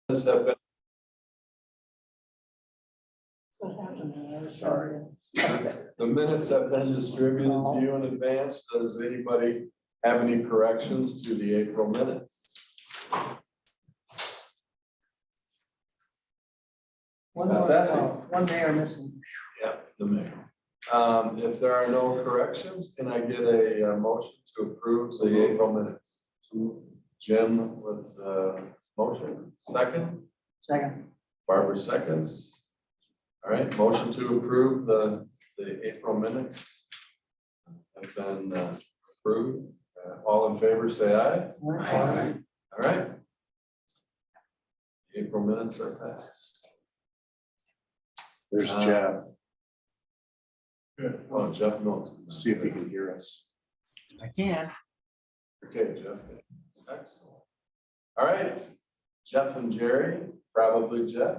have been, What happened there? Sorry. the minutes have been distributed to you in advance. Does anybody have any corrections to the April minutes? One That's more, actually- one mayor missing. Yeah, the mayor. If there are no corrections, can I get a motion to approve the April minutes? Jim with the motion, second, Second. Barbara seconds. All right, motion to approve the April minutes have been approved. All in favor, say aye. Aye. All right. April minutes are passed. There's Jeff. Good. Oh, Jeff knows. See if he can hear us. I can. Okay, Jeff. Excellent. All right, Jeff and Jerry, probably Jeff.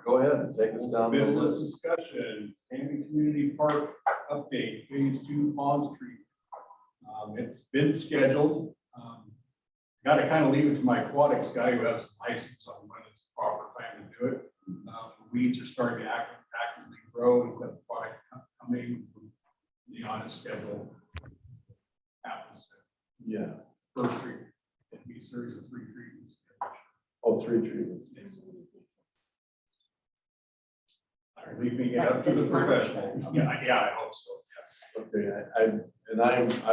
Go ahead and take us down the Business list. discussion, Canby Community Park update, phase 2 Pond Street. It's been scheduled. Got to kind of leave it to my aquatics guy who has a license on when it's the proper time to do it. Weeds are starting to actively grow. We've got the product coming, the on its schedule. Happens Yeah. to first treatment. It'll be a series of 3 treatments. Oh, 3 treatments. Leaving it up to the professional. Yeah, I hope so, yes. Okay, I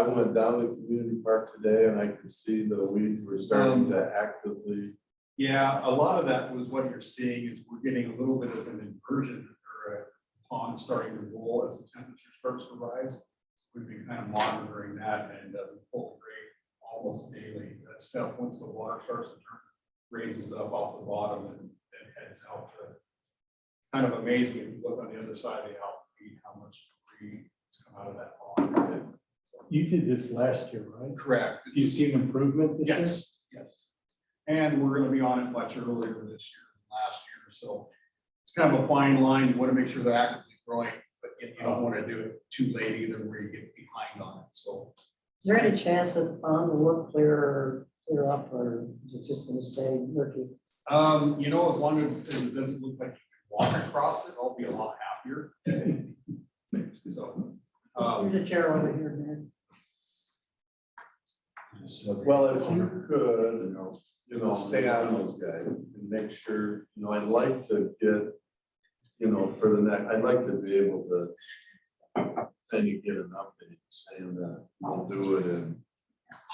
went down to the community park today and I could see the weeds were starting to actively. Yeah, a lot of that was what you're seeing is we're getting a little bit of an inversion or a pond starting to roll as the temperature starts to rise. We've been kind of monitoring that and we pull the grade almost daily. That stuff, once the water starts to turn, raises up off the bottom and heads out. Kind of amazing if you look on the other side of the outfeed, how much debris has come out of that pond. You did this last year, right? Correct. Do you see an improvement this year? Yes, yes. And we're gonna be on it much earlier this year than last year, so it's kind of a fine line. You wanna make sure they're actively growing, but you don't wanna do it too late either where you get behind on it, so. Is there any chance that the pond will look clear up, or is it just gonna stay murky? You know, as long as it doesn't look like you can walk across it, I'll be a lot happier. So, Here's a chair over here, man. Well, if you could, stay on those guys and make sure, I'd like to get, for the next, I'd like to be able to kind of get an update saying that we'll do it in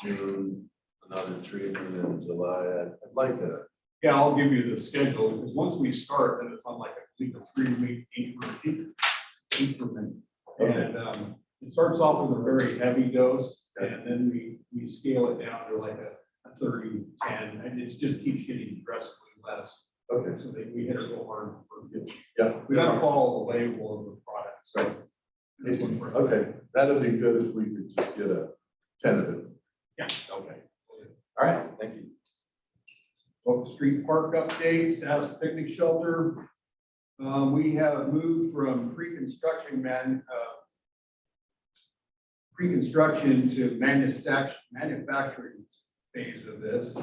June, another treatment in July. I'd like to. yeah, I'll give you the schedule, because once we start, then it's on like a 3-week increment. And it starts off with a very heavy dose, and then we scale it down to like a 30-10, and it just keeps getting progressively less. Okay. So that we hit it real hard. Yeah. We gotta follow the label of the product, so. this one for- Okay, that'd be good if we could just get a tentative. Yeah, okay. All right, thank you. Oak Street Park updates, as the picnic shelter. We have moved from pre-construction to manufacturing phase of this.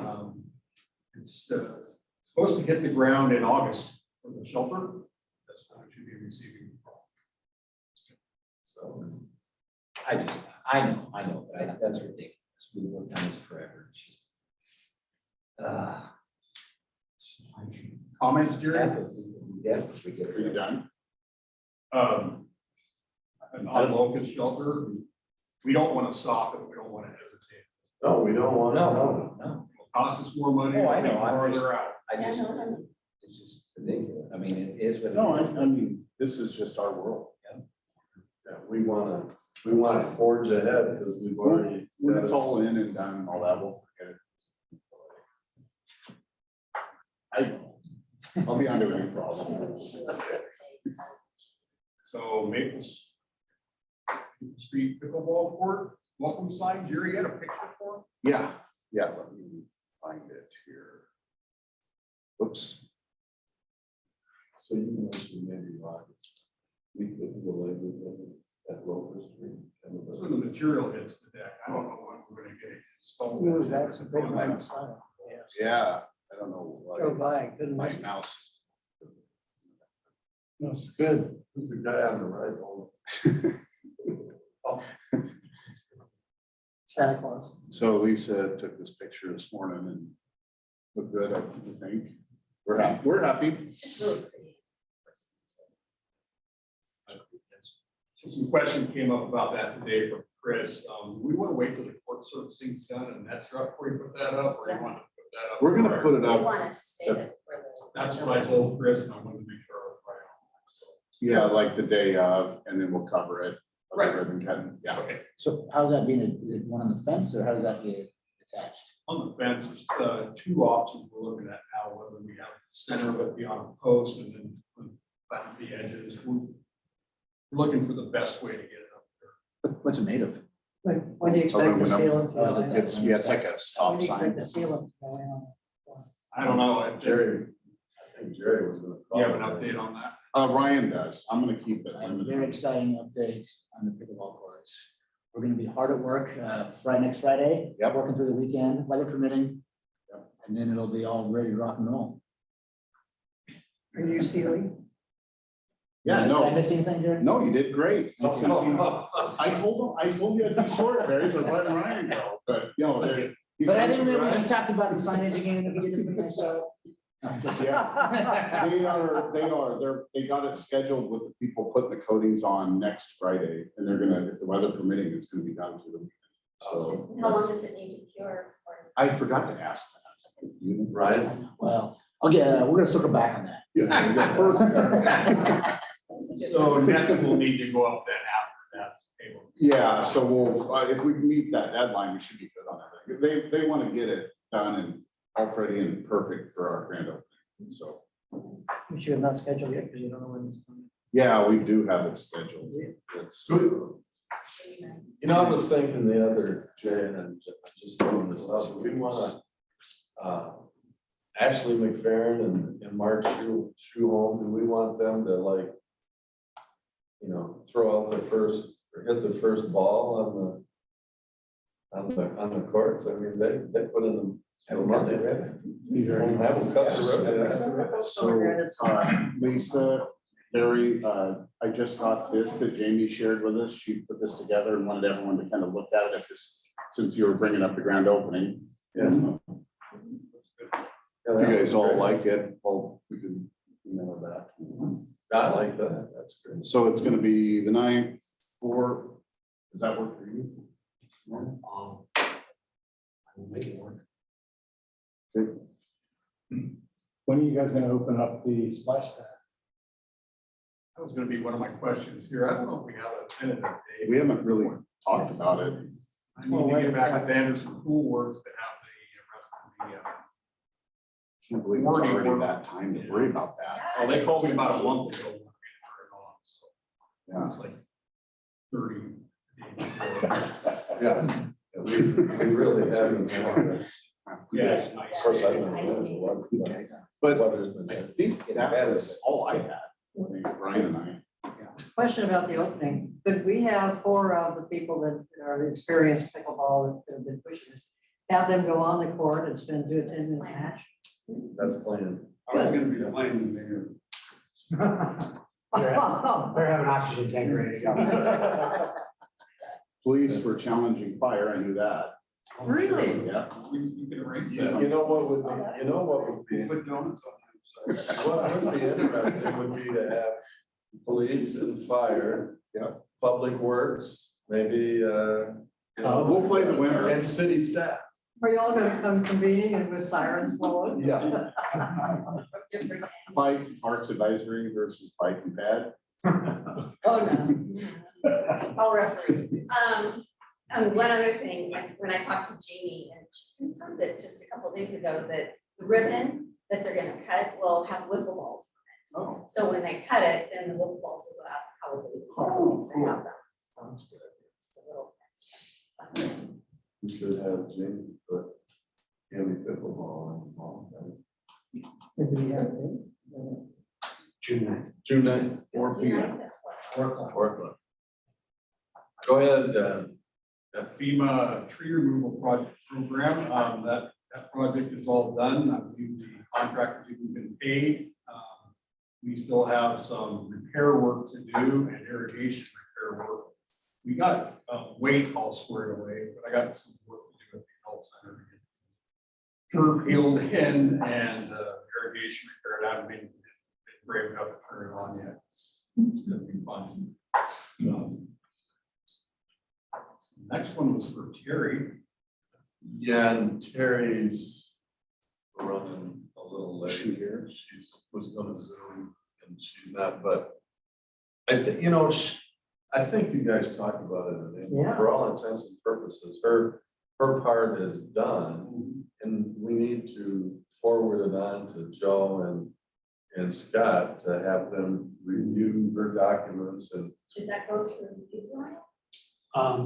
It's supposed to hit the ground in August for the shelter. That's what we should be receiving. So, I know, but that's ridiculous. We've worked on this forever. It's just. comments, Jerry? If we get Are you it. done? An on-locust shelter. We don't want to stop it. We don't want to hesitate. No, we don't want to. No. It'll cost us more money. Oh, I know. Farther out. I just, it's just ridiculous. I mean, it is what. No, it is. I mean, this is just our world. Yeah, we want to forge ahead because we've already. When it's all in and done and all that, we'll forget it. I'll be on to any problem. So Maple Street pickleball court, welcome sign. Jerry, you had a picture for Yeah, let me find it here. Oops. So you mentioned maybe we could go at Roper Street. it? So the material hits the deck. I don't know when we're gonna get it installed. Ooh, that's a big one. Yeah, I don't know Go why by, couldn't my miss. mouse. No, it's good. Who's the guy on the right? Oh, Santa Claus. So Lisa took this picture this morning and looked good, I think. We're happy. It's really pretty. So some question came up about that today from Chris. We want to wait till the court servicing's done and that's up before you put that up, or you want to put that up? We're gonna put it We up, want to save it for the. That's what I told Chris, and I wanted to make sure I was right on that, so. yeah, like the day of, and then we'll cover it. Right. Ribbon cutting, yeah. Okay, So how's that being, is one on the fence or how does that get attached? on the fence, there's two options we're looking at now, whether we have the center of it be on a post and then flatten the edges. We're looking for the best way to get it up there. What's it made of? When do you expect the Aluminum. sealant to go in? It's, yeah, it's like a When stop do you expect sign. the sealant to go in? I don't know, Jerry, I think Jerry was gonna. you have an update on that? Ryan does, I'm gonna keep it I have a very limited. exciting update on the pickleball courts. We're gonna be hard at work, next Friday. Yep. Working through the weekend, weather permitting. And then it'll be all ready to rock and roll. Are you sealing? Yeah, Did I no, miss anything, Jerry? no, you did great. Oh, I told you I'd be short, Barry, so I was letting Ryan go, but, you know, there. he's- But I think maybe we should talk about the signage again, if we get to myself. Yeah, they got it scheduled with the people putting the coatings on next Friday, and they're gonna, if the weather permitting, it's gonna be done through the weekend. So, How long does it need to cure? Or I forgot to ask that. You- Ryan, Well, we're gonna circle back on that. Yeah, perfect. So next we'll need to go up then after that. table. Yeah, so we'll, if we meet that deadline, we should be good on that. They want to get it done and all pretty and perfect for our grand opening, so. Which you have not scheduled yet, because you don't know when it's coming. Yeah, we do have it scheduled. It's, you know, I was thinking the other, Jay, and I'm just throwing this up, we wanna, Ashley McFerrin and Mark Schuholm, do we want them to like, you know, throw out the first, or hit the first ball on the courts? I mean, they put in the money, right? Have them cut the road. so, Lisa, Barry, I just got this that Jamie shared with us. She put this together and wanted everyone to kind of look at it if this, since you were bringing up the grand opening. Yeah. If you guys all like it, well, we can email it back. I like that, that's great. So it's gonna be the 9th for, does that work for you? I will make it work. Good. When are you guys gonna open up the splash pad? That was gonna be one of my questions here. I don't know if we have a tentative date. We haven't really talked about it. I need to get back with Anderson Pool Works to have the rest of the, Can't believe it's Wording already work. that time to worry about that. oh, they called me about a month ago. when we turned it on, so Yeah. It was like 30 days before. Yeah, we really haven't. Yeah. Of course, I don't know. Okay. But Weather's been I bad. think that was all I had. I think Brian and I. Question about the opening. Could we have 4 of the people that are experienced pickleball that have been pushing this, have them go on the court and spend 2 or 10 minute match? That's planned. I was gonna be playing there. They're having oxygen tank ready to go. Police were challenging fire, I knew that. Really? Yeah. We can arrange You that. know what would be, you know what would be, Put donuts on them. what would be interesting would be to have police and fire. Yeah. Public works, maybe, you know, We'll play the winner. and city staff. Are you all gonna come convening and with sirens blowing? Yeah. Different. Bike Parks Advisory versus Bike and Pad. Oh, no. I'll referee. One other thing, when I talked to Jeannie, and she confirmed it just a couple of days ago, that the ribbon that they're gonna cut will have wiffle balls on it. Oh. So when they cut it, then the wiffle balls will go out probably. They have them. Sounds good. Just a little extra. We should have Jamie put Haley pickleball on the ball. Maybe we have it. June June 9th, 4 Do you p.m. like that? 4 o'clock. 4 o'clock. Go ahead, That FEMA tree removal project program, that that project is all done. I believe the contractor's even been paid. We still have some repair work to do and irrigation repair work. We got weight all squared away, but I got some work to do at the health center to get curb peeled in and irrigation repaired. I haven't been brave enough to turn it on yet. It's gonna be fun. Next one was for Terry. Yeah, and Terry's running a little late here. She's was gonna Zoom and she's not, but I think, you know, I think you guys talked about it. I mean, Yeah. for all intents and purposes, her part is done. And we need to forward it on to Joe and Scott to have them review her documents and. Should that go through you, Ryan?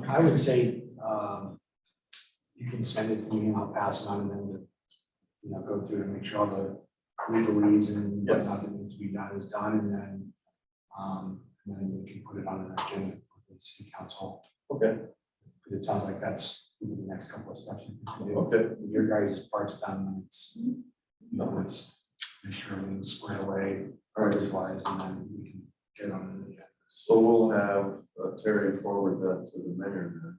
I would say, you can send it to me and I'll pass it on and then, go through and make sure all the legalese and Yes. whatnot that needs to be done is done and then we can put it on an agenda for the city council. Okay. Because it sounds like that's the next couple of steps. you can do. Okay. With your guys' parts done, and it's, it's make sure everything's squared away, artist wise, and then we can get on the agenda. So we'll have Terry forward that to the mayor. then.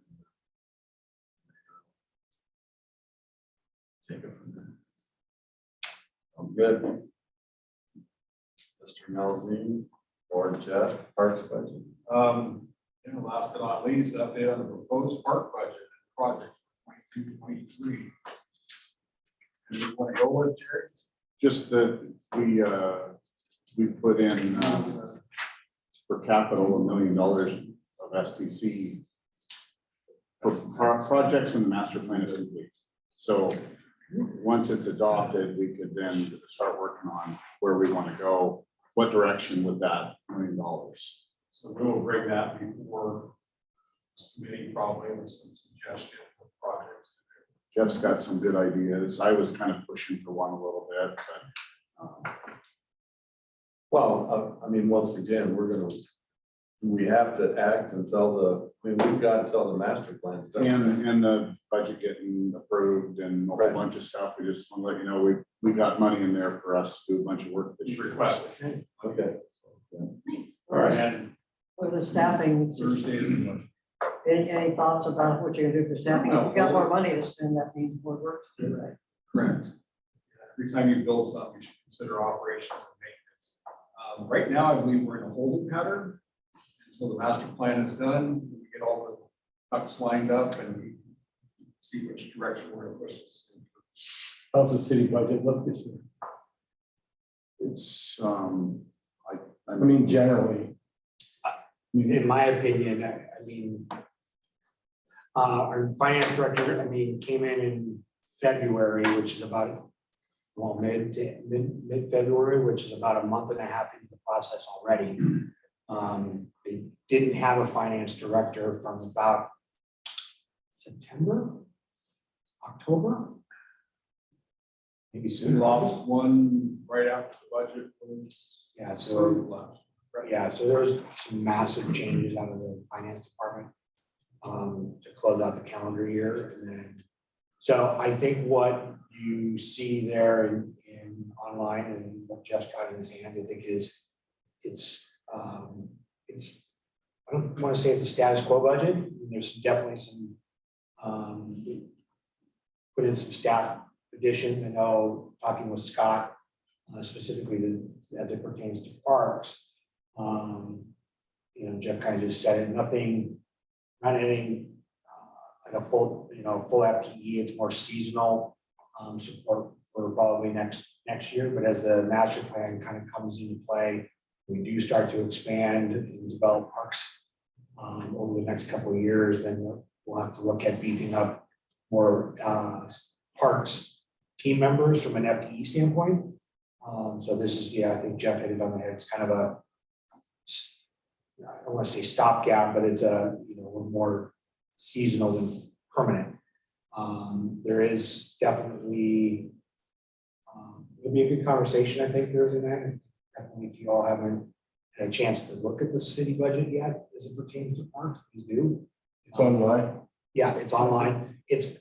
Take it from there. I'm good. Mr. Melzine or Jeff, Parks budget. And last but not least, update on the proposed park budget and project for 22-23. And you want to go with Terry? Just that we put in for capital $1 million of SDC for projects when the master plan is complete. So once it's adopted, we could then start working on where we want to go. What direction would that $1 million? So we will bring that before this committee probably with some suggestions of projects. Jeff's got some good ideas. I was kind of pushing for one a little bit, but Well, I mean, once again, we have to act until we've got until the master plan's done. and the budget getting approved and a whole Right. bunch of stuff. We just want to let you know, we got money in there for us to do a bunch of work this You year. request. Okay. Nice. All right. And With the staffing, Thursday is the any thoughts about what you're gonna do for staffing? If you've got more money to spend, that means more work to do, right? correct. Every time you build something, you should consider operations and maintenance. Right now, I believe we're in a holding pattern. So the master plan is done, we get all the ducks lined up and we see which direction we're gonna push this. How's the city budget look this year? It's, I mean, generally. In my opinion, I mean, our finance director, I mean, came in February, which is about, well, mid-February, which is about a month and a half into the process already. They didn't have a finance director from about September, October? Maybe We sooner. lost one right after the budget was Yeah, so approved last. yeah, so there was some massive changes out of the finance department to close out the calendar year. And then, so I think what you see there in online and what Jeff's got in his hand, I think is it's, I don't want to say it's a status quo budget. There's definitely some, put in some staff additions. I know talking with Scott, specifically as it pertains to parks. Jeff kind of just said it, nothing, not anything like a full FTE, it's more seasonal support for probably next year, but as the master plan kind of comes into play, we do start to expand and develop parks over the next couple of years, then we'll have to look at beefing up more parks team members from an FTE standpoint. So this is, I think Jeff hit it on the head. It's kind of I don't want to say stopgap, but it's a more seasonal than permanent. There is definitely it'll be a good conversation, I think, Thursday night. Definitely, if you all haven't had a chance to look at the city budget yet, as it pertains to parks, please do. It's online. Yeah, it's online. It's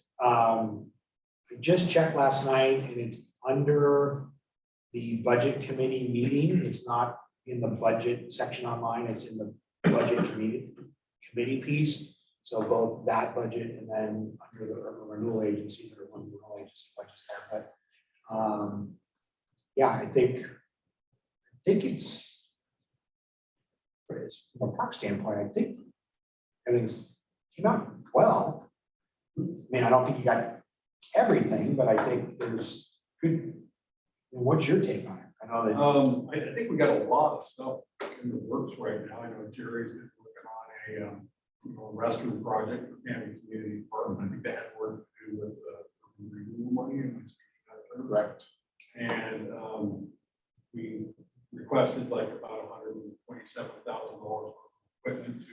I just checked last night and it's under the budget committee meeting. It's not in the budget section online. It's in the budget committee piece. So both that budget and then under the urban renewal agency, there are one renewal agency budgets there, but yeah, I think it's from a park standpoint, I think everything's came out well. I mean, I don't think you got everything, but I think there's good. I mean, what's your take on it? I know that I think we got a lot of stuff in the works right now. I know Jerry's been working on a restroom project for County Community Park. I think that had work to do with the renewal money. Am I speaking that term? Correct. And we requested like about $127,000 for equipment to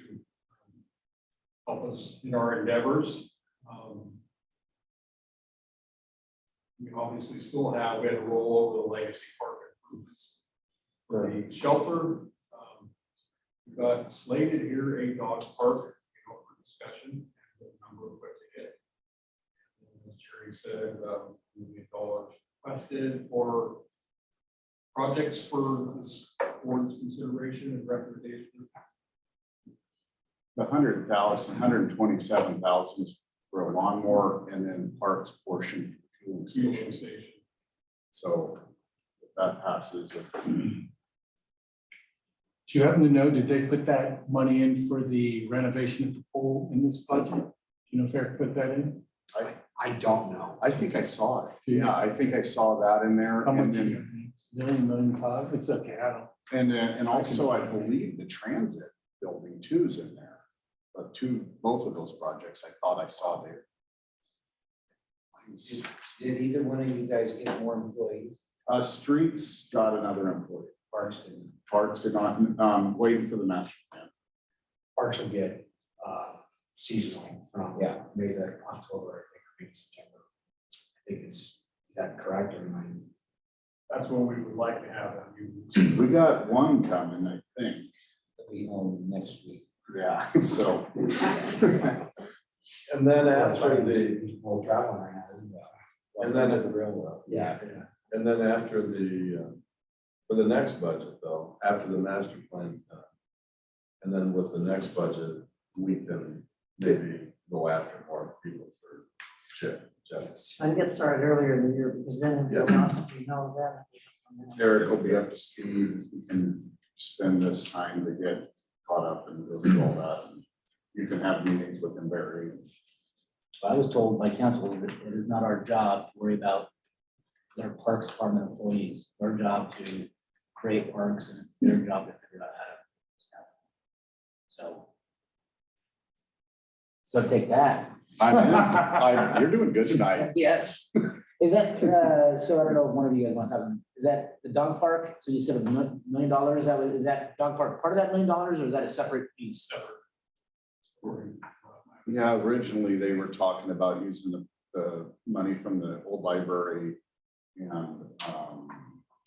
help us in our endeavors. We obviously still have, we had to roll over the legacy park improvements. For the shelter, we got slated here a dog park, for discussion, and the number of what to get. And as Jerry said, $1 million requested for projects for this board's consideration and recommendation. The 100,000, 127,000 is for a lawnmower and then parks portion for fueling Fueling station. station. So if that passes, Do you happen to know, did they put that money in for the renovation of the pool in this budget? Do you know if Eric put that in? I don't know. I think I saw it. Yeah. Yeah, I think I saw that in there. How And much? then, Million five? It's okay, I don't. and also I believe the transit building too is in there. But both of those projects I thought I saw there. Did either one of you guys get more employees? Streets got another employee. Parks didn't. Parks did not, waiting for the master plan. Parks will get seasonal from Yeah. maybe like October, I think, maybe September. I think is that correct or am I? That's what we would like to have. That We got one coming, I think. They'll be home next week. Yeah, so. And then after the, People traveling right now. and then, the railroad. Yeah. and then after the, for the next budget though, after the master plan, and then with the next budget, we can maybe go after more people for checks. I'd get started earlier in the year because then Yeah. you know that. Eric will be up to speed. We can spend this time to get caught up and go through all that. And you can have meetings with him, Barry. I was told by council that it is not our job to worry about their parks department employees. Our job to create parks and it's their job to figure out how to staff. So take that. You're doing good tonight. Yes. Is that, so I don't know if one of you guys wants to have, is that the dog park? So you said $1 million, is that dog park part of that $1 million or is that a separate piece? Yeah, originally they were talking about using the money from the old library and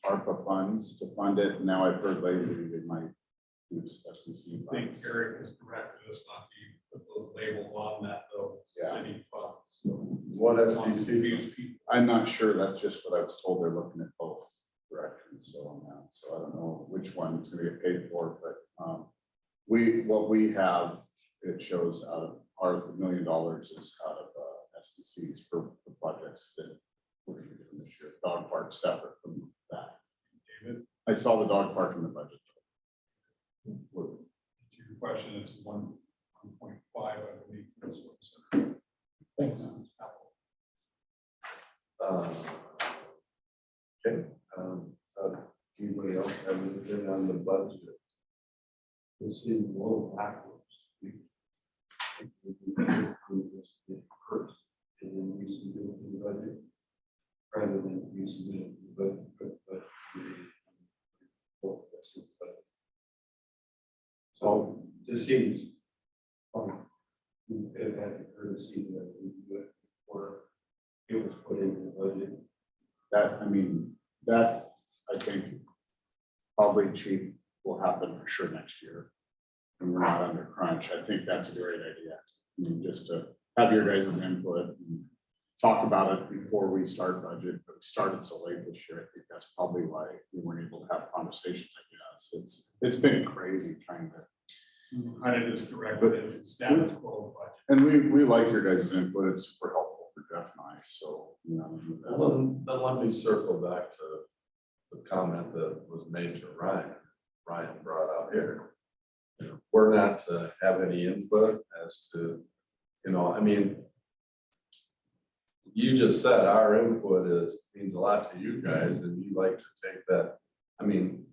ARPA funds to fund it. Now I've heard lately they might use SDC I think funds. Eric has directed us not to put those labels on that though, Yeah. city funds. So What it's on SDC? confused people. I'm not sure. That's just what I was told. They're looking at both directions. So on that. So I don't know which one is going to get paid for, but what we have, it shows out of our $1 million is out of SDCs for the projects that we're going to do this year. Dog park separate from that. David, I saw the dog park in the budget. to your question, it's 1.5, I believe. For this one. So, Thanks. Okay, anybody else have anything on the budget? This is a little backwards. First, and then you submit it to the budget, rather than you submit it to the budget, so this seems fine. We could have had the courtesy that we do it before it was put into the budget. That I think probably chief will happen for sure next year. And we're not under crunch. I think that's a great idea. I mean, just to have your guys' input. talk about it before we start budget, but we started so late this year. I think that's probably why we weren't able to have conversations, I guess. It's been crazy trying to, Kind of just direct it as a status quo budget. and we like your guys' input. It's super helpful for Jeff and I, so, you know. Well, then let me circle back to the comment that was made to Ryan. Ryan brought up here. You know, we're not to have any input as to, you know, I mean, you just said our input means a lot to you guys and you like to take that. I mean,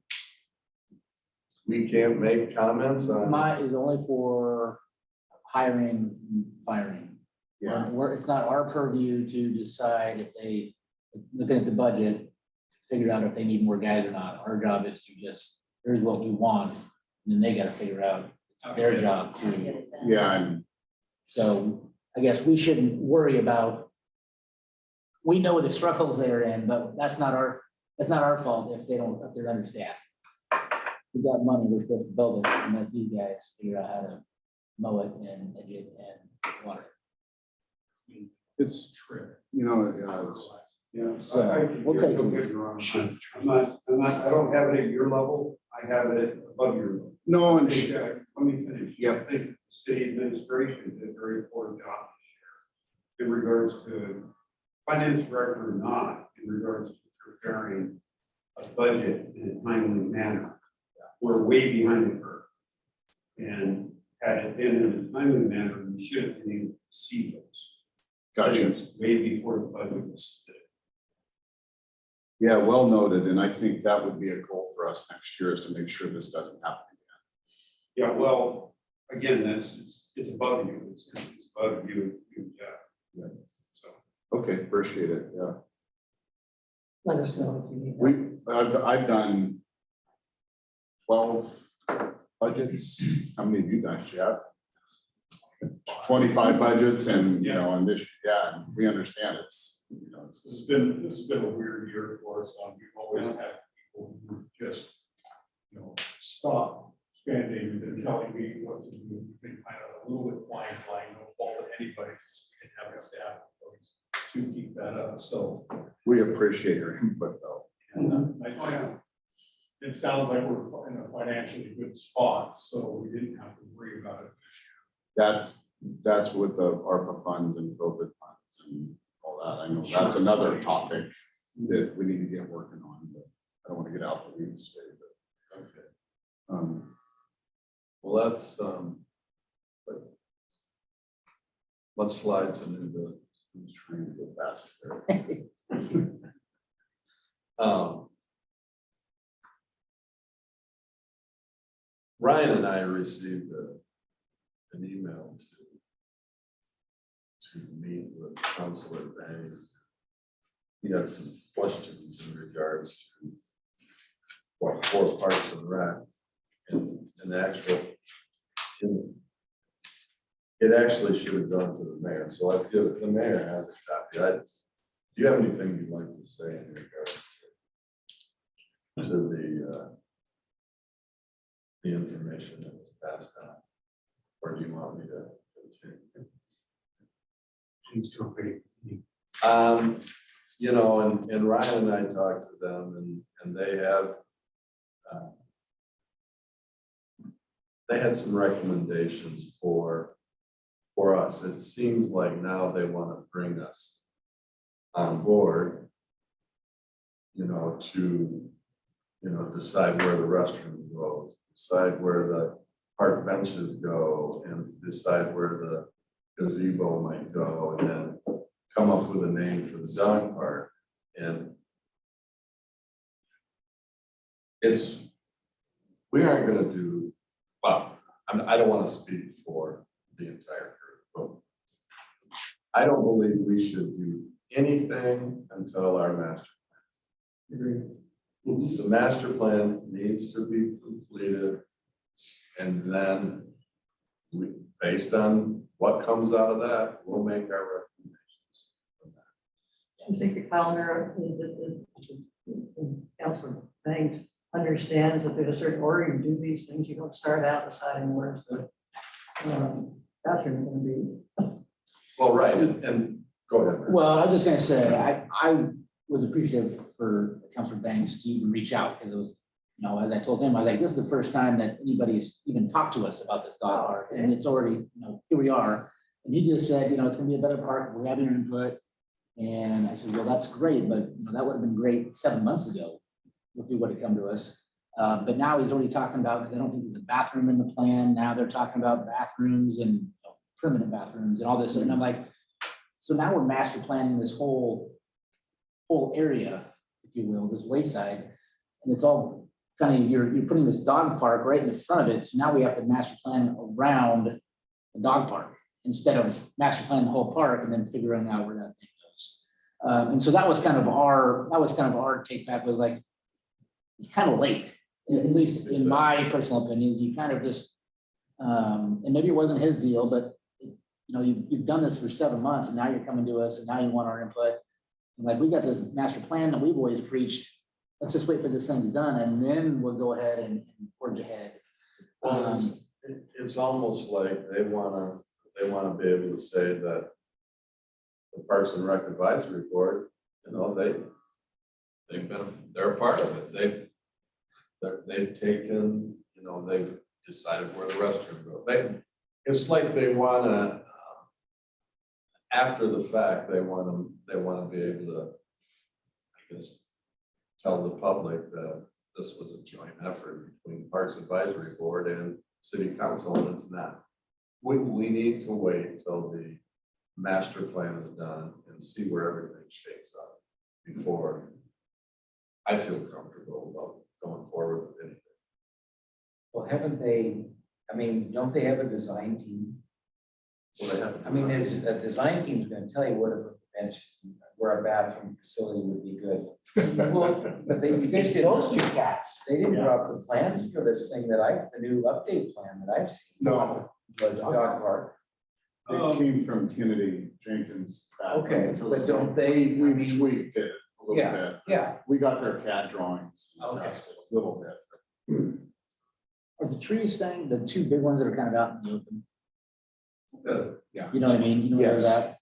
we can't make comments on. Mine is only for hiring, and firing. Yeah. It's not our purview to decide if they, looking at the budget, figure out if they need more guys or not. Our job is to just, here's what we want, and then they gotta figure out, it's their job Get to. it done. Yeah, and So I guess we shouldn't worry about, we know the struggles they're in, but that's not our fault if they're understaffed. We've got money, we're supposed to build it, and let these guys figure out how to mow it and water it. it's, you know, Yeah, So, we'll take it. I don't have it at your level, I have it above your level. no, and Let me finish. Yeah, I think the city administration did a very important job this year in regards to finance director or not, in regards to preparing a budget in a timely manner. We're way behind the curve. And had it been in a timely manner, we should have been able to see those. gotcha. things way before the budget was submitted. Yeah, well noted, and I think that would be a goal for us next year is to make sure this doesn't happen Yeah, well, again, it's above you, it's above you, Jeff. Yeah. So. again. Okay, appreciate it, yeah. Let us know if you need that. I've done 12 budgets. How many have you done, Jeff? 25 budgets and, you know, and this, yeah, and we understand it's, you know, This has been a weird year for us. We've always had people who just, you know, stop spending and telling me what to do. We've been kind of a little bit blind, no fault of anybody's, just we didn't have the staff to keep that up, so. we appreciate your input though. It sounds like we're in a financially good spot, so we didn't have to worry about it That's with the ARPA funds and COVID funds and all that. I know that's another topic that we need to get working on, but I don't want to get out the weeds today, but. Okay. Well, let's slide to new business. I'm just trying to go fast there. Ryan and I received an email to meet with Councilor Banks. He had some questions in regards to what four parts of Rec and actual. It actually should have gone to the mayor, so I feel the mayor has a copy. Do you have anything you'd like to say in regards to the information that was passed out? Or do you want me to continue? Please feel free. You know, and Ryan and I talked to them and they had some recommendations for us. It seems like now they want to bring us on board, you know, to, you know, decide where the restroom goes, decide where the park benches go, and decide where the gazebo might go, and then come up with a name for the dog park. And we aren't gonna do, well, I don't wanna speak for the entire group, but I don't believe we should do anything until our master plan. The master plan needs to be completed. And then based on what comes out of that, we'll make our recommendations. I think the calendar, Councilor Banks understands that there's a certain order you do these things. You don't start out deciding where's the bathroom going to be. Well, right, and Go ahead. Well, I was just gonna say, I was appreciative for Councilor Banks to even reach out, because it was, you know, as I told him, I was like, this is the first time that anybody's even talked to us about this dog park, and it's already, you know, here we are. And he just said, you know, it's gonna be a better park, we're having your input. And I said, well, that's great, but you know, that would have been great 7 months ago if he would have come to us. But now he's already talking about, because I don't think there's a bathroom in the plan. Now they're talking about bathrooms and you know, permanent bathrooms and all this. And I'm like, so now we're master planning this whole area, if you will, this wayside. And it's all kind of, you're putting this dog park right in the front of it. So now we have to master plan around the dog park instead of master planning the whole park and then figuring out where that thing goes. And so that was kind of our take back, was like, it's kind of late, at least in my personal opinion. You kind of just, and maybe it wasn't his deal, but you know, you've done this for 7 months and now you're coming to us and now you want our input. And like, we got this master plan that we've always preached. Let's just wait for this thing's done and then we'll go ahead and forge ahead. Well, it's almost like they wanna be able to say that the Parks and Rec Advisory Board, you know, they're a part of it. They've taken, you know, they've decided where the restroom goes. It's like they wanna, after the fact, they wanna be able to, I guess, tell the public that this was a joint effort between Parks Advisory Board and City Council, and it's not. We need to wait till the master plan is done and see where everything shakes out before I feel comfortable about going forward with anything. Well, haven't they, I mean, don't they have a design team? Well, they haven't I mean, decided. there's a design team's gonna tell you where to put the benches, where a bathroom facility would be good. Well, but they It's didn't, those two cats. they didn't drop the plans for this thing the new update plan that I've seen. No. The dog park. It came from Kennedy Jenkins. back Okay, until but don't they, I We mean, tweaked it a little Yeah. bit. yeah, We got their CAD drawings. and Okay. adjusted a little bit. Are the trees staying, the two big ones that are kind of out in the open? Yeah. You know what I mean? You know where Yes. that,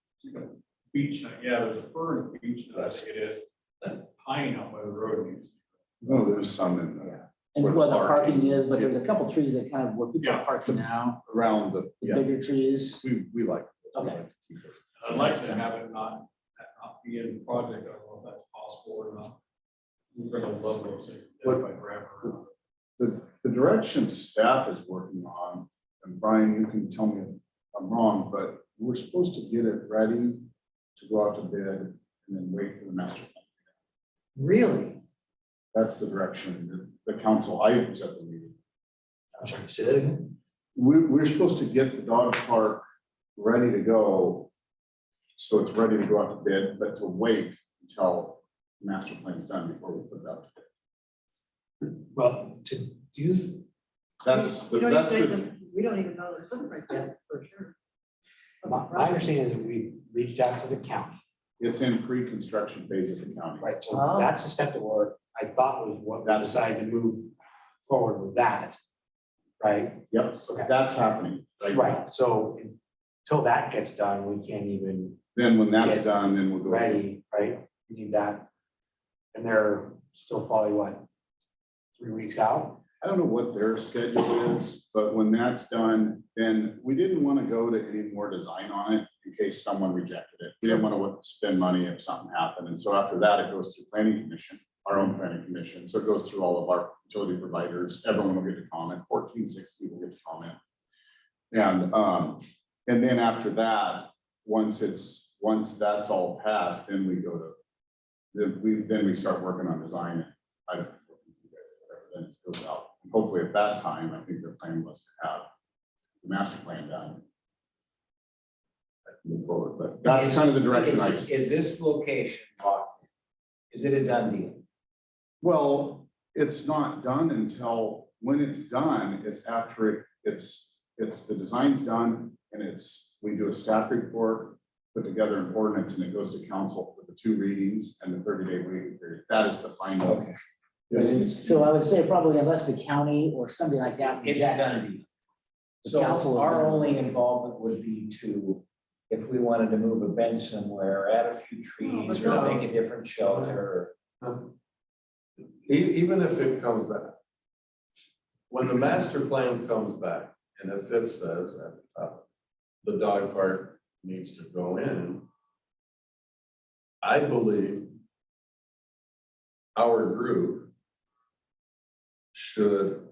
Beach nut, yeah, there's a fir and a beech nut, I think it is, that pine out by the road needs. No, there's some in there and Where the where the parking- parking is, but there's a couple trees that kind of, where people Yeah. are parking now, around the, the yeah, bigger trees. we like. it. We Okay. like to keep it. I'd like to have it not be in the project, I don't know if that's possible or not. We're gonna love those things, What- by forever. The direction staff is working on, and Brian, you can tell me if I'm wrong, but we're supposed to get it ready to go out to bid and then wait for the master plan. Really? That's the direction the council, I was at the meeting. I'm sorry, say that again? We're supposed to get the dog park ready to go. So it's ready to go out to bid, but to wait until the master plan is done before we put it out to bid. Well, to do, That's, We don't that's, even, the- we don't even know the footprint yet, for sure. my understanding is that we reached out to the county, it's in pre-construction phase of the county. right? So Oh. that's the step that I thought was what we That's- decided to move forward with that, right? Yep, Okay. that's happening. now. Right, so until that gets done, we can't even Then when that's Get done, then we'll go. ready, right? We need that. And they're still probably what, 3 weeks out? I don't know what their schedule is, but when that's done, then we didn't want to go to any more design on it in case someone rejected it. We didn't want to spend money if something happened. And so after that, it goes through planning commission, our own planning commission. So it goes through all of our utility providers. Everyone will get to comment, 1460 will get to comment. And then after that, once that's all passed, then we go to, then we start working on design. I don't know, then it goes out. Hopefully at that time, I think their plan was to have the master plan done. I can move forward, but that's kind of the direction I. Is this location locked? Is it a done deal? Well, it's not done until, when it's done, it's after it's the design's done and we do a staff report, put together an ordinance and it goes to council for the 2 readings and the 30-day waiting period. That is the final. Okay. So I would say probably unless the county or somebody like that. It's a rejects done it, deal. the So council is our gonna- only involvement would be to if we wanted to move a bench somewhere, add a few trees, or no. make a different shelter. Even if it comes back. When the master plan comes back, and if it says at the top, the dog park needs to go in, I believe our group should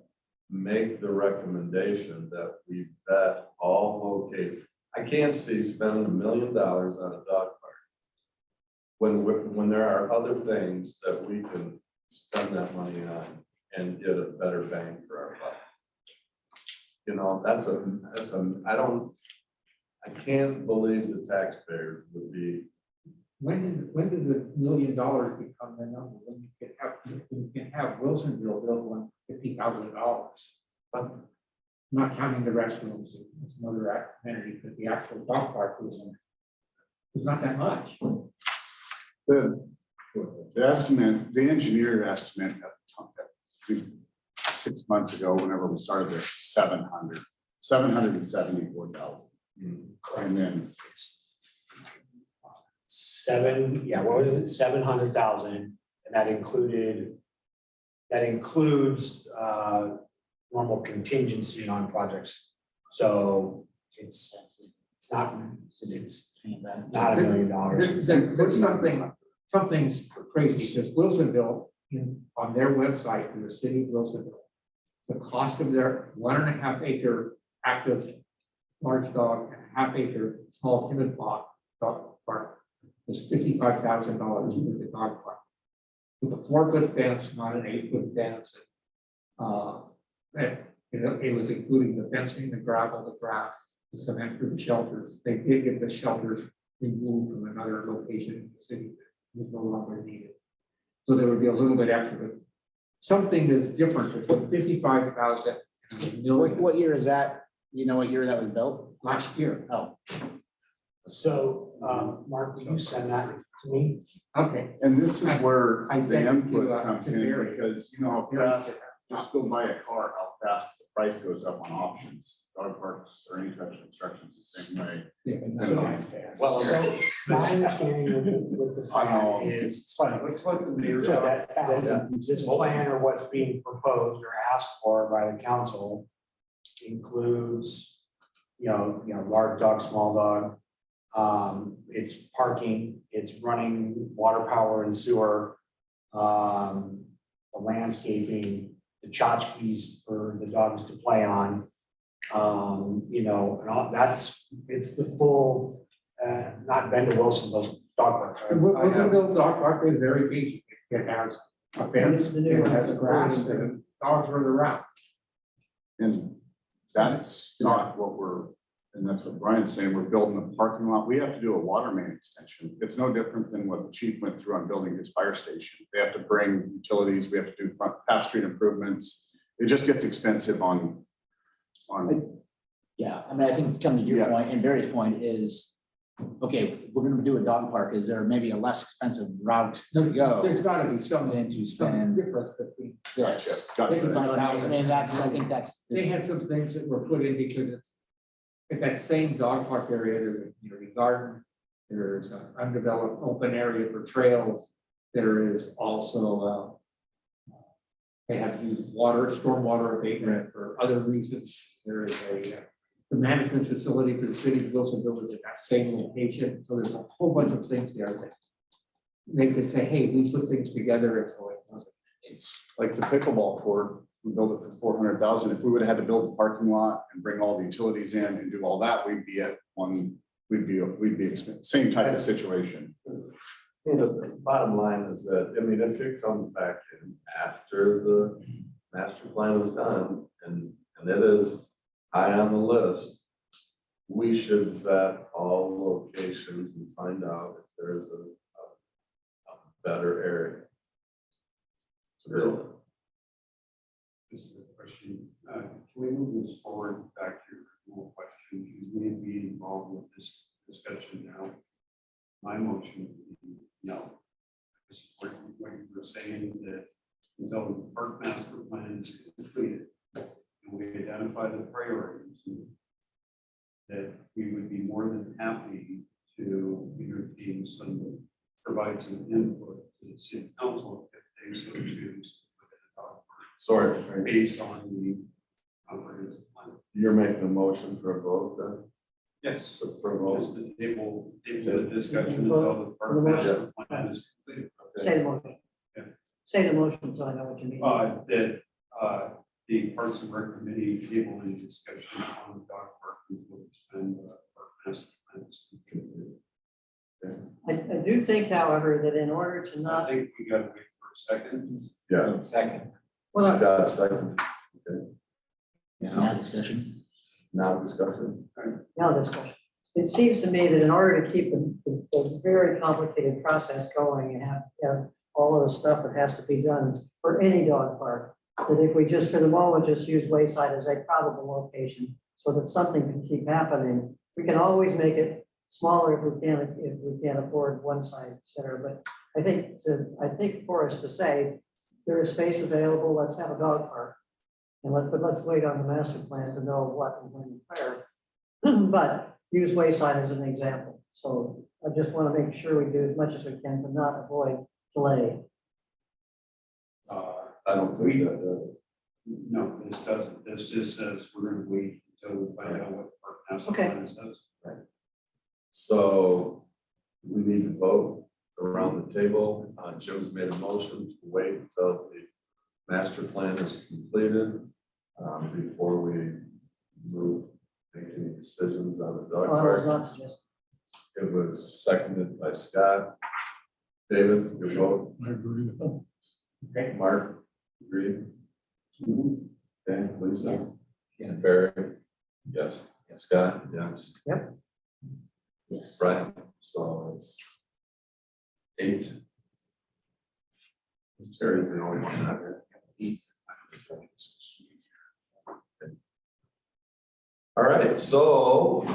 make the recommendation that we vet all locations. I can't see spending $1 million on a dog park when there are other things that we can spend that money on and get a better bang for our buck. You know, I can't believe the taxpayers would be, When did the $1 million become the number? When you can have Wilsonville build one $50,000, but not counting the restrooms, it's another amenity, but the actual dog park was not that much. The estimate, the engineer estimate at the time, 6 months ago, whenever we started this, 774,000. And then what was it, 700,000, and that includes normal contingency on projects. So it's not $1 million. There's something's crazy, because Wilsonville, on their website for the city of Wilsonville, the cost of their 1.5 acre active large dog and 1/2 acre small timid dog park was $55,000 for the dog park. With a 4-foot fence, not an 8-foot fence. It was including the fencing, the gravel, the grass, the cement for the shelters. They did get the shelters removed from another location in the city that was no longer needed. So there would be a little bit extra, but something is different between 55,000 and $1 million What year is that? You know what year that was built? last year. Oh, So, Mark, will you send that to me? Okay. And this is where I the sent it to, input comes to in, Mary. because, you know, how fast, just go buy a car, how fast the price goes up on options. Dog parks or any type of construction is the same way. Well, So my understanding with the plan is, Looks like the mayor's. so this plan or what's being proposed or asked for by the council includes, large dog, small dog. It's parking, it's running water, power and sewer, the landscaping, the tchotchkes for the dogs to play on. And all it's the full, not been to Wilsonville dog park. Wilsonville dog park is very basic. It has a fence, it has grass, and dogs run around. And that's not what and that's what Brian's saying, we're building a parking lot, we have to do a water main extension. It's no different than what the chief went through on building his fire station. They have to bring utilities, we have to do half street improvements. It just gets expensive on. yeah, I mean, I think coming to your Yeah. point and Barry's point is, okay, we're gonna do a dog park, is there maybe a less expensive route to go There's gotta be some than to some spend difference between. this? Gotcha. You know what I mean? I mean, I think that's. They had some things that were put in because it's at that same dog park area, there's a community garden, there's an undeveloped open area for trails. There is also, they have used stormwater abatement for other reasons. There is the management facility for the city of Wilsonville is at that same location. So there's a whole bunch of things there that they could say, hey, we put things together. And so It's like the pickleball court, we built it for 400,000. If we would have had to build a parking lot and bring all the utilities in and do all that, we'd be same type of situation. the bottom line is that, I mean, if it comes back in after the master plan is done and it is high on the list, we should vet all locations and find out if there's a better area to build it. This is a question, can we move this forward back to your original question? You may be involved with this discussion now. My motion would be no. I support what you were saying, that until the park master plan is completed, and we identify the priorities, that we would be more than happy to entertain some, provide some input to the city council if they so choose. Sorry, Based on the comprehensive plan. you're making a motion for a vote then? Yes. For a vote? Just the table, the discussion until the park master plan is completed. Say the motion. Yeah. Say the motion so I know what you mean. That, the Parks and Rec Committee table any discussion on the dog park and park master plans. I do think, however, that in order to I not, think we gotta wait for a second. Yeah. Second. well, Scott, second. Okay. Now discussion. Now discussion. now discussion. It seems to me that in order to keep the very complicated process going, you have all of the stuff that has to be done for any dog park. That if we just, for the moment, just use Wayside as a probable location, so that something can keep happening. We can always make it smaller if we can't afford one side, et cetera. But I think for us to say, there is space available, let's have a dog park. But let's wait on the master plan to know what and when and where. But use Wayside as an example. So I just want to make sure we do as much as we can to not avoid delay. I don't think that, No, this doesn't. This just says we're gonna wait until we find out what the park master Okay. plan says. so we need to vote around the table. Jim's made a motion to wait until the master plan is completed before we make any decisions on the dog Well, I was park. not suggesting. It was seconded by Scott. David, your vote. I agree with that. Okay, Mark, agreed. Okay, Lisa. Yes. Yes. Barry. Yes. Scott, yes. Yes. Brian, so it's 8. Terry's the only one not here. All right, so,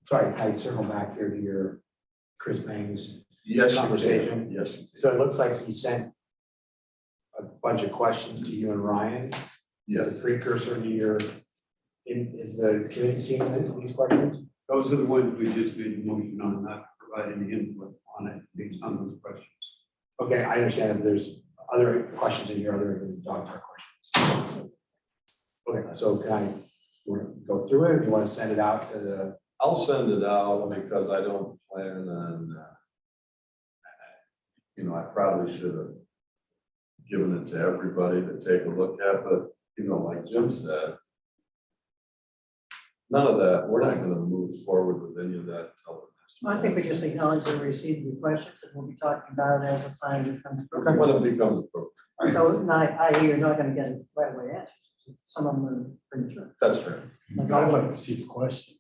Sorry, I circle back here to your Chris Bangs. yes, you can. Conversation. Yes. you can. So it looks like he sent a bunch of questions to you and Ryan. As a Yes, precursor to your, is the committee seeing these questions? Those are the ones we just made a motion on, not providing any input on it based on those questions. Okay, I understand that there's other questions in here other than dog park questions. Okay, so can I go through it, or do you want to send it out to the? I'll send it out because I don't plan on, I probably should have given it to everybody to take a look at, but, like Jim said, none of that, we're not gonna move forward with any of that until the I think we just acknowledge and receive the questions, and we'll be talking about it as the time becomes appropriate. when it becomes appropriate. So, i.e., you're not gonna get right away answers. Some of them are premature. That's fair. I'd like to see the questions.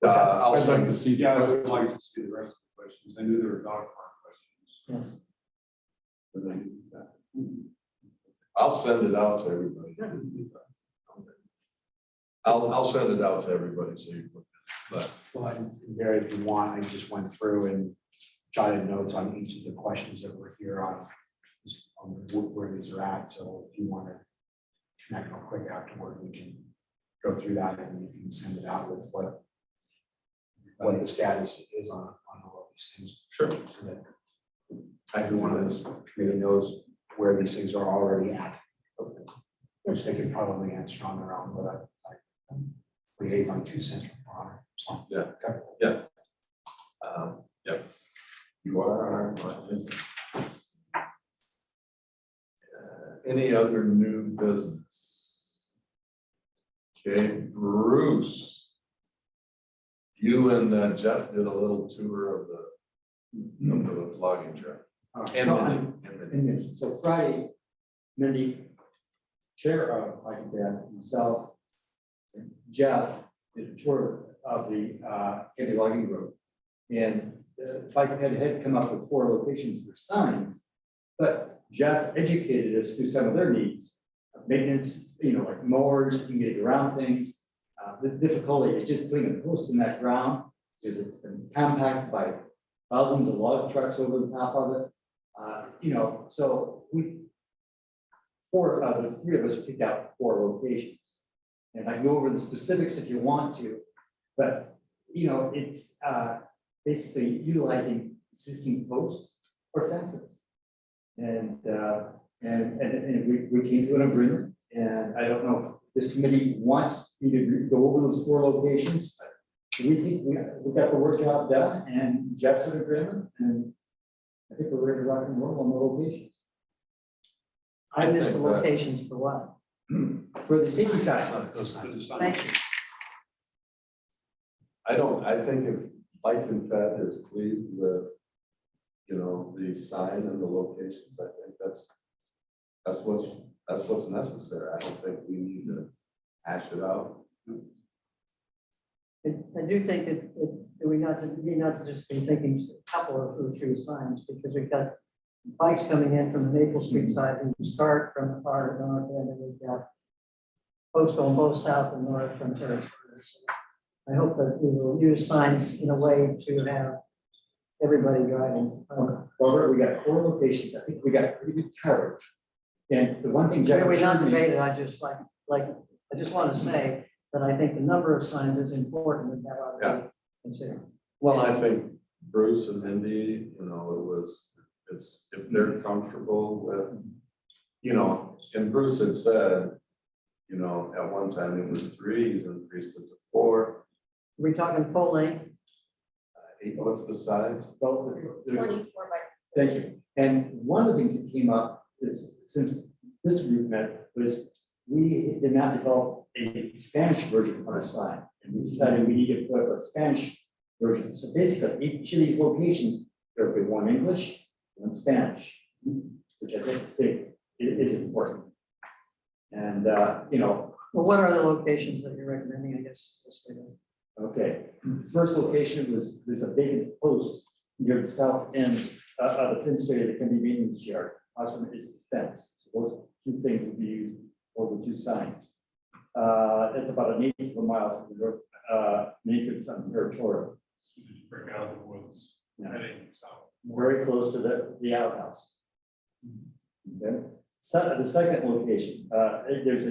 I'll I'd like send to see. the Yeah, I would questions. like to see the rest of the questions. I knew there were dog park questions. Yes. I'll send it out to everybody. I'll send it out to everybody, so you, but, Well, and Barry, if you want, I just went through and jotted notes on each of the questions that were here on where these are at, so if you want to connect real quick afterward, we can go through that and you can send it out with what the status is on all of these things. Sure. So that everyone on this committee knows where these things are already at. Which they could probably answer on their own, but I liaison 2 cents from Ron. So, yeah. Yep. You are. Any other new business? Okay, Bruce. You and Jeff did a little tour of the logging truck. So Friday, Mindy, Chair of Hiking Band, myself, and Jeff did a tour of the Kennedy Logging Road. And the bike had come up with 4 locations for signs, but Jeff educated us to some of their needs. Maintenance, like mowers, you can get around things. The difficulty is just putting a post in that ground because it's been compacted by thousands of log trucks over the top of it. So the 3 of us picked out 4 locations. And I go over the specifics if you want to, But, you know, it's basically utilizing existing posts or fences. And we came to an agreement, and I don't know if this committee wants me to go over those 4 locations, but we think we got the work job done, and Jeff's in agreement, and I think we're ready to rock and roll on the locations. I missed the think that- locations for what? For the safety side, Thank you. I think if Mike and Pat is pleased with, you know, the sign and the locations, I think that's what's necessary. I don't think we need to hash it out. I do think that we need not to just be thinking a couple or 3 signs, because we've got bikes coming in from the Maple Street side, and you start from the far north end, and we've got posts on both south and north from Territory. So I hope that we will use signs in a way to have everybody driving. Robert, we got 4 locations. I think we got pretty good coverage. And the one thing Jeff We're not assured me- debated, I just I just want to say that I think the number of signs is important, and that ought to be considered. Well, I think Bruce and Indy, you know, it's, if they're comfortable with, you know, and Bruce had said, you know, at one time it was 3, he's increased it to 4. We're talking full length. What's the size? Well, 24 by. thank you. And one of the things that came up is, since this group met, was we did not develop a Spanish version of a sign. And we decided we need to put a Spanish version. So basically, each of these locations, there will be 1 English, 1 Spanish, which I think is important. And, you know, Well, what are the locations that you're recommending, I guess, this way? okay, first location was, there's a vacant post near the south end of the fence area that can be maintenance yard. Last one is a fence. So those 2 things would be used over 2 signs. That's about 1/8 of a mile from the north, entrance on Territorial. So just break out of the woods, Yeah. heading south. Very close to the outhouse. Okay, so the second location, there's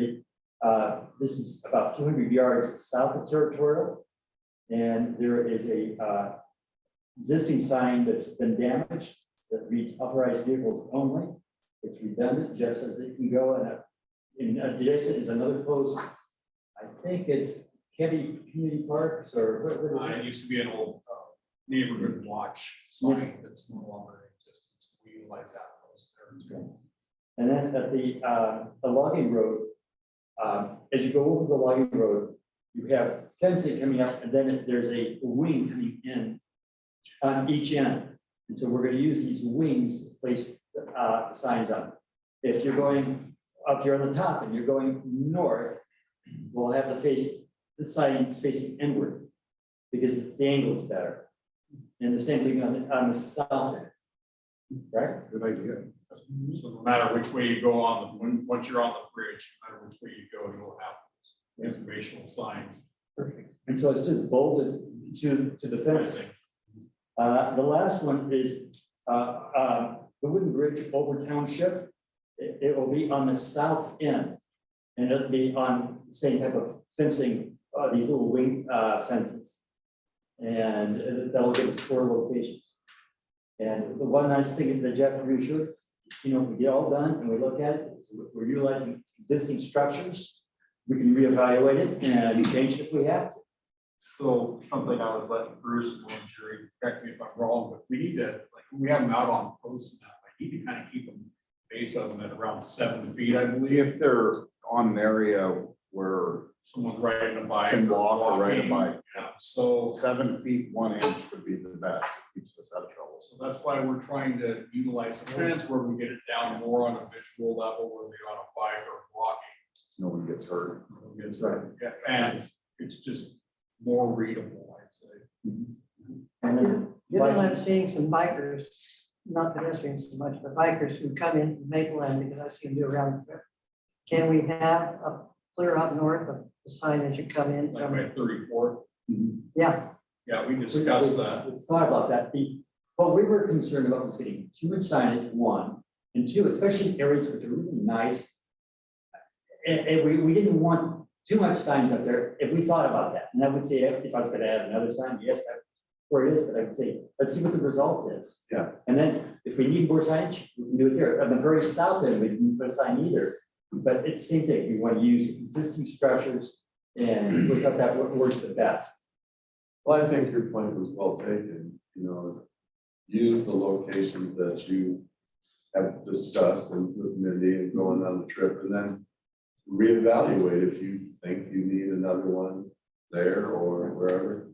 this is about 200 yards south of Territorial. And there is a existing sign that's been damaged that reads authorized vehicles only. It's redundant, just as it can go, and adjacent is another post. I think it's Kennedy Community Parks, or what is It used to be an old neighborhood watch sign that's no longer in existence. We utilize that post there. it? And then at the logging road, as you go over the logging road, you have fencing coming up, and then there's a wing coming in on each end. And so we're going to use these wings to place the signs on. If you're going up here on the top and you're going north, we'll have the sign facing inward, because the angle is better. And the same thing on the south end. Right? Good idea. So no matter which way you go once you're on the bridge, no matter which way you go, you'll have informational signs. Perfect. And so it's just bolted to the fencing. The last one is the wooden bridge over township. It will be on the south end, and it'll be on the same type of fencing, these little wing fences. And that'll give us 4 locations. And the one nice thing that Jeff reassured, you know, we get all done and we look at it, is we're utilizing existing structures. We can reevaluate it and change it if we have to. So something I was letting Bruce and Jerry, correct me if I'm wrong, but we need to, like, we have them out on posts and that, we need to kind of keep them base of them at around 7 feet, I believe. If they're on an area where Someone's riding a bike. can walk or ride a walking. bike, Yeah, so 7 feet, 1 inch would be the best. It keeps us out of trouble. So that's why we're trying to utilize the fence where we get it down more on a visual level, where they're on a bike or walking. No one gets hurt. It's right. Yeah, and it's just more readable, I'd say. And then Given I'm seeing some bikers, not pedestrians so much, but bikers who come in from Maple End, because I see them do around there. Can we have a clear up north of the sign as you come in Like from, by 34. yeah, Yeah, we discussed that. We thought about that. What we were concerned about was getting too much signage, 1, and 2, especially in areas which are really nice. And we didn't want too much signs up there, if we thought about that, and I would say, if I was gonna add another sign, yes, that's where it is, but I would say, let's see what the result is. Yeah. And then if we need more signage, we can do it there. On the very south end, we didn't put a sign either, but it's the same thing, we want to use existing structures, and we thought that works the best. Well, I think your point was well taken, you know, use the locations that you have discussed and with Mindy and going on the trip, and then reevaluate if you think you need another one there or wherever.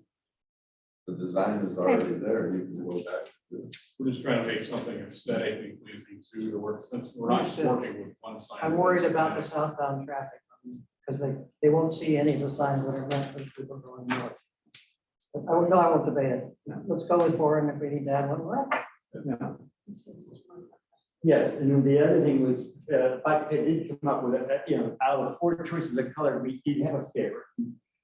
The design is already there, you can go back to it. We're just trying to make something aesthetically pleasing too, to work, since we're not Understood. working with one sign. I'm worried about the southbound traffic, because they won't see any of the signs that are meant for people going north. But I won't debate it. Let's go with four, and if we need to add one, well, Yes, and then the other thing was, I did come up with, out of 4 choices of color, we did have a favorite.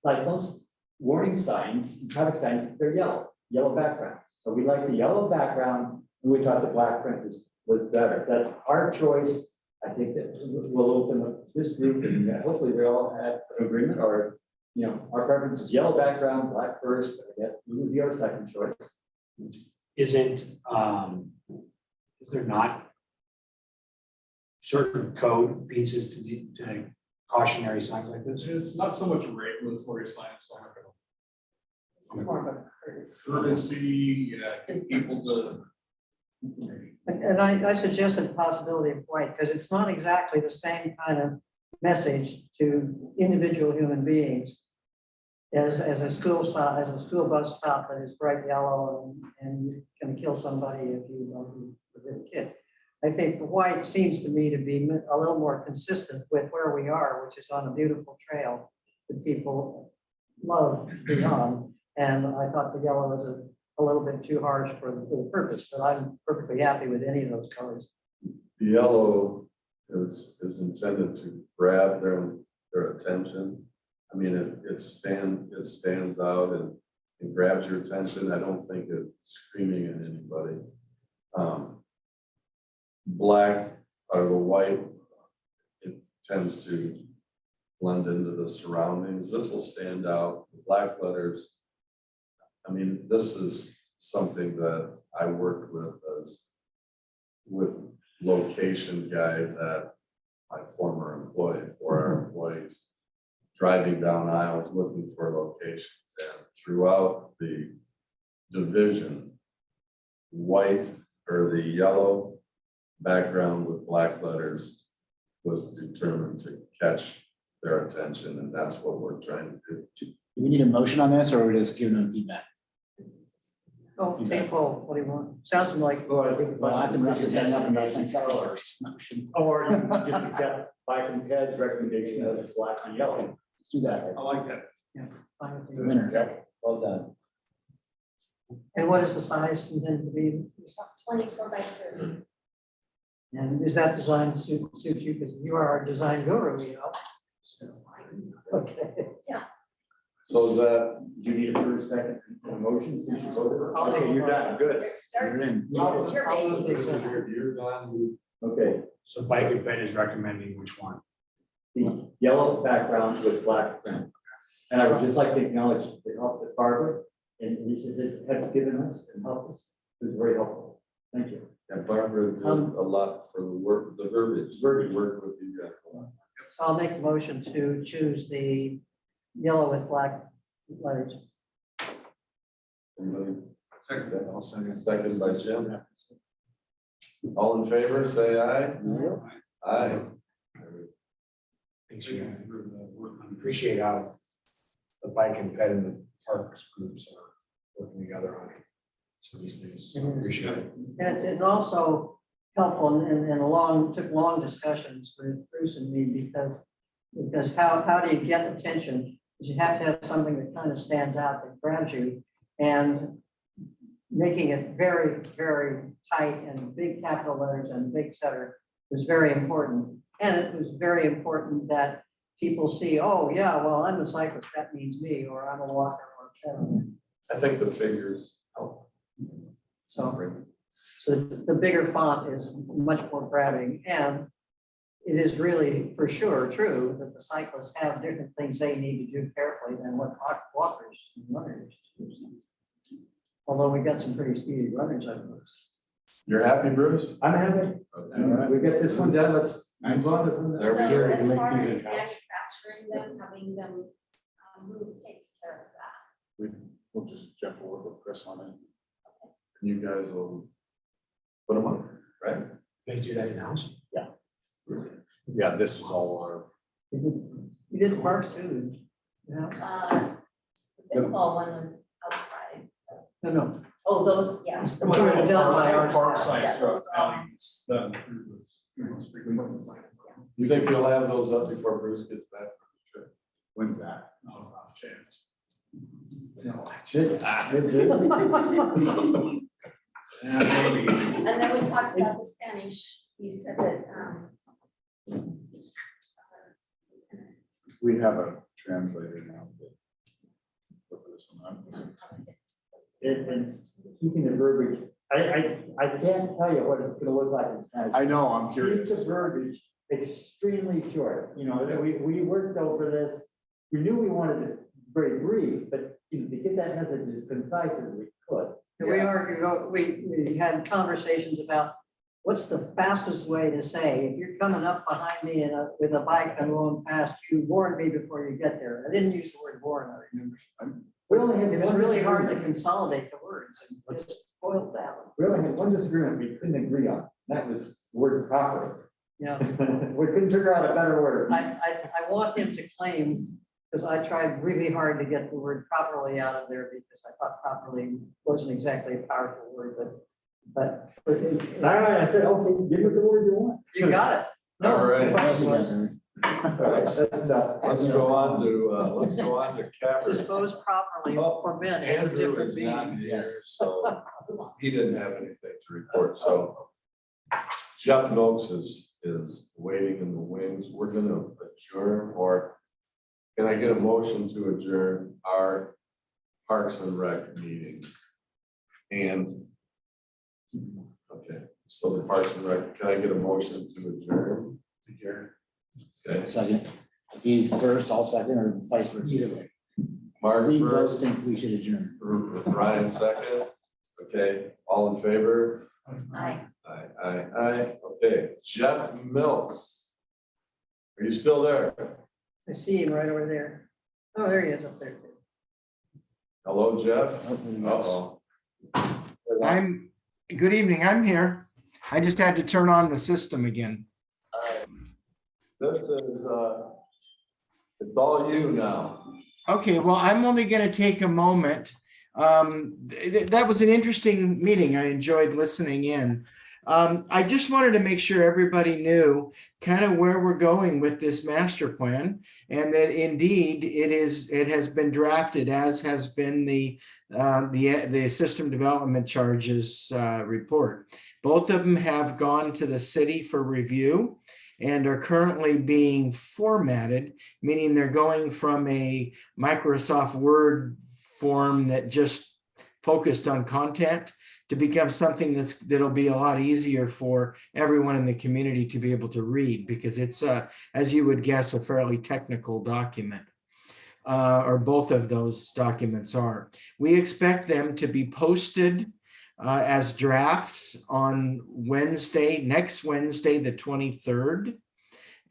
Like most warning signs, traffic signs, they're yellow background. So we like the yellow background, and we thought the black print was better. That's our choice. I think that we'll open up this group, and hopefully they all have an agreement, or, our preference is yellow background, black first, but I guess blue would be our second choice. Isn't, is there not certain code pieces to cautionary signs like this? It's not so much a regulatory sign, it's like It's more of a courtesy. courtesy, get people to. and I suggested the possibility of white, because it's not exactly the same kind of message to individual human beings as a school stop, as a school bus stop that is bright yellow and can kill somebody if you hit a kid. I think the white seems to me to be a little more consistent with where we are, which is on a beautiful trail that people love to be on. And I thought the yellow was a little bit too harsh for the purpose, but I'm perfectly happy with any of those colors. The yellow is intended to grab their attention. I mean, it stands out and grabs your attention. I don't think it's screaming at anybody. Black or the white, it tends to blend into the surroundings. This will stand out. The black letters, I mean, this is something that I worked with location guys at my former employee, for our employees, driving down aisles looking for locations, and throughout the division, white or the yellow background with black letters was determined to catch their attention, and that's what we're trying to do. Do we need a motion on this, or are we just giving them feedback? Oh, take hold, what do you want? Sounds like, Well, I think. Well, I can represent nothing but colors. motion. Or you can just accept Mike and Ted's recommendation of it's black and yellow. Let's do that. I like that. fine with The you. winner. Okay. Well done. And what is the size intended to be? 24 by 30. And is that designed to suit you, because you are our design guru, you know? Okay. So that, Do you need a first, second, a motion since you voted? I'll take Okay, you're done, good. You're in. It's your I'll baby. move this. you're done. Okay, So Bike and Pen is recommending which one? the yellow background with black print. And I would just like to acknowledge the help that Barbara and Lisa has given us and helped us. It was very helpful. Thank you. And Barbara did a lot for the work, the verbiage. We worked with you guys a lot. So I'll make a motion to choose the yellow with black letters. Anybody? Second. I'll second by Jim. All in favor, say aye. Aye. Thanks, Thank you. you for the work on this. Appreciate how the Bike and Ped and the parks groups are working together on some of these things. So appreciate it. And it's also helpful and took long discussions with Bruce and me, because how do you get attention? Because you have to have something that kind of stands out, that grabs you, and making it very, very tight and big capital letters and big center was very important. And it was very important that people see, oh, yeah, well, I'm a cyclist, that means me, or I'm a walker, or whatever. I think the figures help. So the bigger font is much more grabbing, and it is really for sure true that the cyclists have different things they need to do carefully than what walkers and runners do. Although we got some pretty speedy runners, I've noticed. You're happy, Bruce? I'm happy. Okay. We get this one done, let's move on to something. There we So go. as Make far these as in-house. manufacturing them, having them, who takes care of that? We'll just, Jeff will work with Chris on it. You guys will put them on, right? They do that in-house? Yeah, this is all our, You did the parks too, you know? The pickleball one was outside. No. Oh, those, yes. The one that dealt by our Park staff. sites Yeah, are those, done through the street department side. You think you'll have those up before Bruce gets back from the trip? when's that? Not a chance. No. Yeah, maybe. And then we talked about the Spanish, you said that, We have a translator now. that- for this one. And keeping the verbiage, I can't tell you what it's gonna look like in Spanish. I know, I'm Keep curious. the verbiage extremely short, you know, we worked over this, we knew we wanted it very brief, but you know, to get that message as concise as we could. We argued, we had conversations about what's the fastest way to say, if you're coming up behind me with a bike and going fast, you warn me before you get there. I didn't use the word warn, I remember. We only had It was one really hard to disagreement. consolidate the words and it's boiled down. We only had one disagreement we couldn't agree on, that was the word proper. Yeah, We couldn't figure out a better word. I want him to claim, because I tried really hard to get the word properly out of there because I thought properly wasn't exactly a powerful word, but. All right, I said, okay, give it the word you want. You got it. No, All right. the question was, Let's go on to Capra. dispose properly for men has a Andrew different is not meaning. here, so he didn't have anything to report, so Jeff Noakes is waiting in the wings. We're gonna adjourn, or can I get a motion to adjourn our Parks and Rec meeting? And, okay, so the Parks and Rec, can I get a motion to adjourn? Okay, Second, if he's first, I'll second, or vice versa. Either way. Mark We both first, think we should adjourn. Ryan second. Okay, all in favor? I. Aye. Okay, Jeff Milks. Are you still there? I see him right over there. Oh, there he is up there. Hello, Jeff? Oh, yes. Uh-oh. Good evening, I'm here. I just had to turn on the system again. This is, it's all you now. Okay, well, I'm only gonna take a moment. That was an interesting meeting. I enjoyed listening in. I just wanted to make sure everybody knew kind of where we're going with this master plan, and that indeed it has been drafted, as has been the system development charges report. Both of them have gone to the city for review and are currently being formatted, meaning they're going from a Microsoft Word form that just focused on content to become something that'll be a lot easier for everyone in the community to be able to read, because it's, as you would guess, a fairly technical document. Or both of those documents are. We expect them to be posted as drafts on next Wednesday, the 23rd.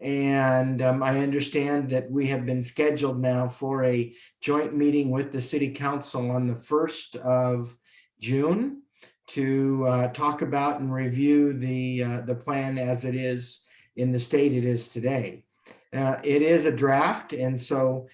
And I understand that we have been scheduled now for a joint meeting with the city council on the 1st of June to talk about and review the plan as it is in the state it is today. It is a draft, and so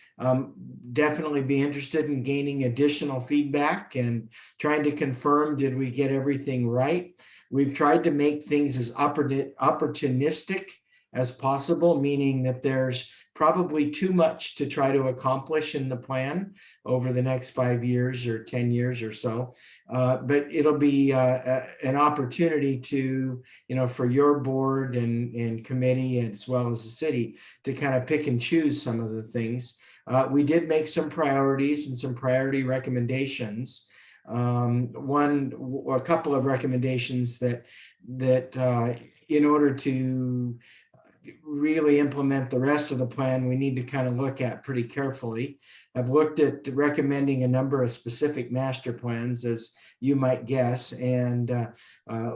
definitely be interested in gaining additional feedback and trying to confirm, did we get everything right? We've tried to make things as opportunistic as possible, meaning that there's probably too much to try to accomplish in the plan over the next 5 years or 10 years or so. But it'll be an opportunity to, for your board and committee, as well as the city, to kind of pick and choose some of the things. We did make some priorities and some priority recommendations. A couple of recommendations that in order to really implement the rest of the plan, we need to kind of look at pretty carefully. I've looked at recommending a number of specific master plans, as you might guess, and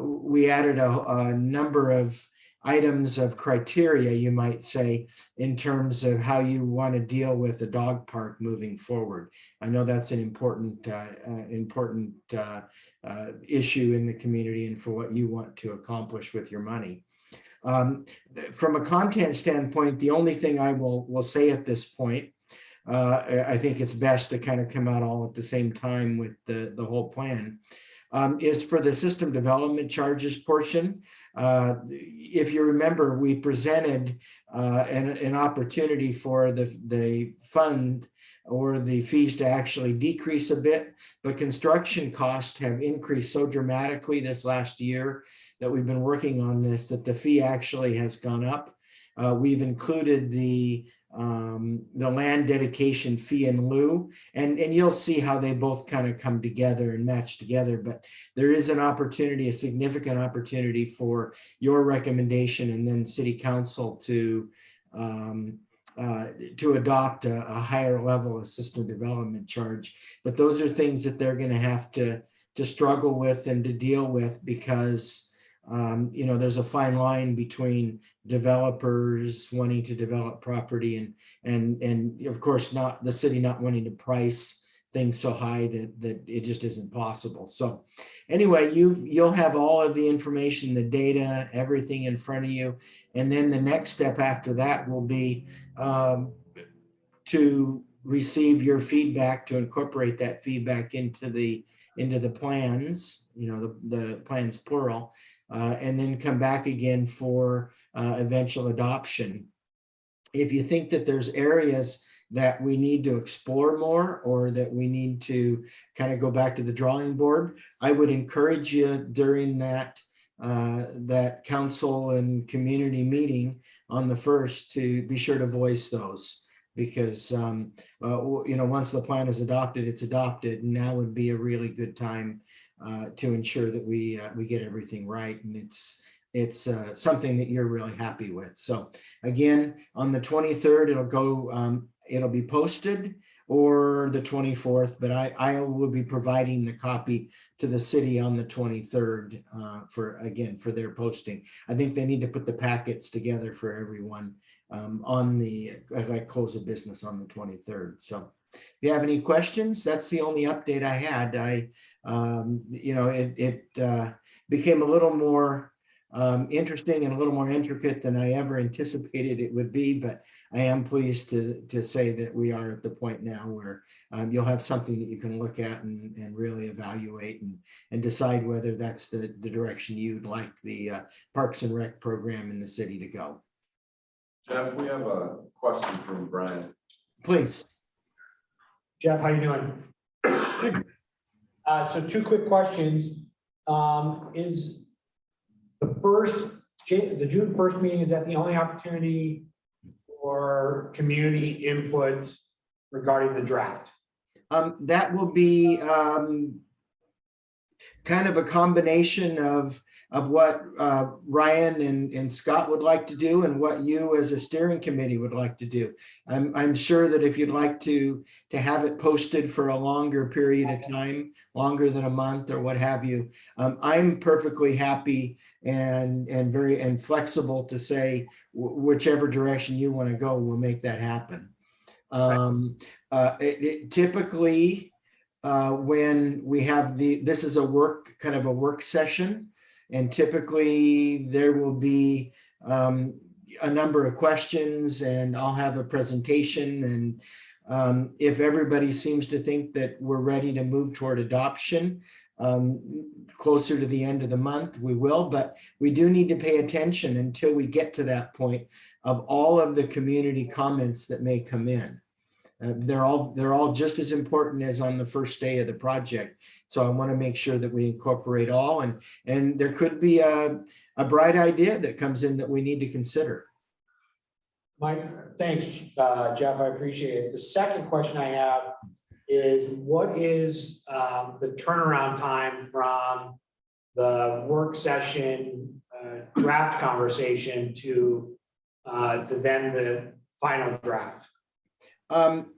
we added a number of items of criteria, you might say, in terms of how you want to deal with the dog park moving forward. I know that's an important issue in the community and for what you want to accomplish with your money. From a content standpoint, the only thing I will say at this point, I think it's best to kind of come out all at the same time with the whole plan, is for the system development charges portion. If you remember, we presented an opportunity for the fund or the fees to actually decrease a bit, but construction costs have increased so dramatically this last year that we've been working on this, that the fee actually has gone up. We've included the land dedication fee in lieu, and you'll see how they both kind of come together and match together. But there is an opportunity, a significant opportunity for your recommendation and then City Council to adopt a higher level of system development charge. But those are things that they're going to have to struggle with and to deal with, because there's a fine line between developers wanting to develop property and of course not the city not wanting to price things so high that it just isn't possible. So anyway, you'll have all of the information, the data, everything in front of you. And then the next step after that will be to receive your feedback, to incorporate that feedback into the plans, the plans plural, and then come back again for eventual adoption. If you think that there's areas that we need to explore more, or that we need to kind of go back to the drawing board, I would encourage you during that council and community meeting on the 1st to be sure to voice those, because once the plan is adopted, it's adopted, and now would be a really good time to ensure that we get everything right, and it's something that you're really happy with. So again, on the 23rd, it'll go. It'll be posted, or the 24th, but I will be providing the copy to the city on the 23rd for their posting. I think they need to put the packets together for everyone on the close of business on the 23rd. So if you have any questions, that's the only update I had. It became a little more interesting and a little more intricate than I ever anticipated it would be, but I am pleased to say that we are at the point now where you'll have something that you can look at and really evaluate and decide whether that's the direction you'd like the Parks and Rec program in the city to go. Jeff, we have a question from Brian. Please. Jeff, how you doing? So 2 quick questions. Is the June 1st meeting, is that the only opportunity for community input regarding the draft? That will be kind of a combination of what Ryan and Scott would like to do and what you as a steering committee would like to do. I'm sure that if you'd like to have it posted for a longer period of time, longer than a month or what have you, I'm perfectly happy and very flexible to say whichever direction you want to go, we'll make that happen. Typically, when we have this is a work session, and typically there will be a number of questions, and I'll have a presentation, and if everybody seems to think that we're ready to move toward adoption closer to the end of the month, we will, but we do need to pay attention until we get to that point of all of the community comments that may come in. They're all just as important as on the first day of the project. So I want to make sure that we incorporate all, and there could be a bright idea that comes in that we need to consider. Mike, thanks, Jeff, I appreciate it. The second question I have is, what is the turnaround time from the work session draft conversation to to then the final draft?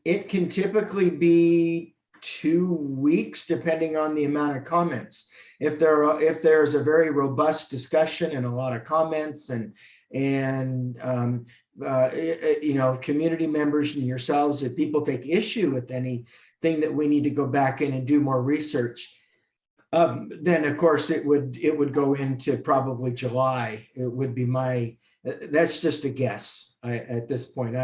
It can typically be 2 weeks, depending on the amount of comments. If there's a very robust discussion and a lot of comments and community members and yourselves, if people take issue with anything that we need to go back in and do more research, then of course it would go into probably July. It would be that's just a guess at this point.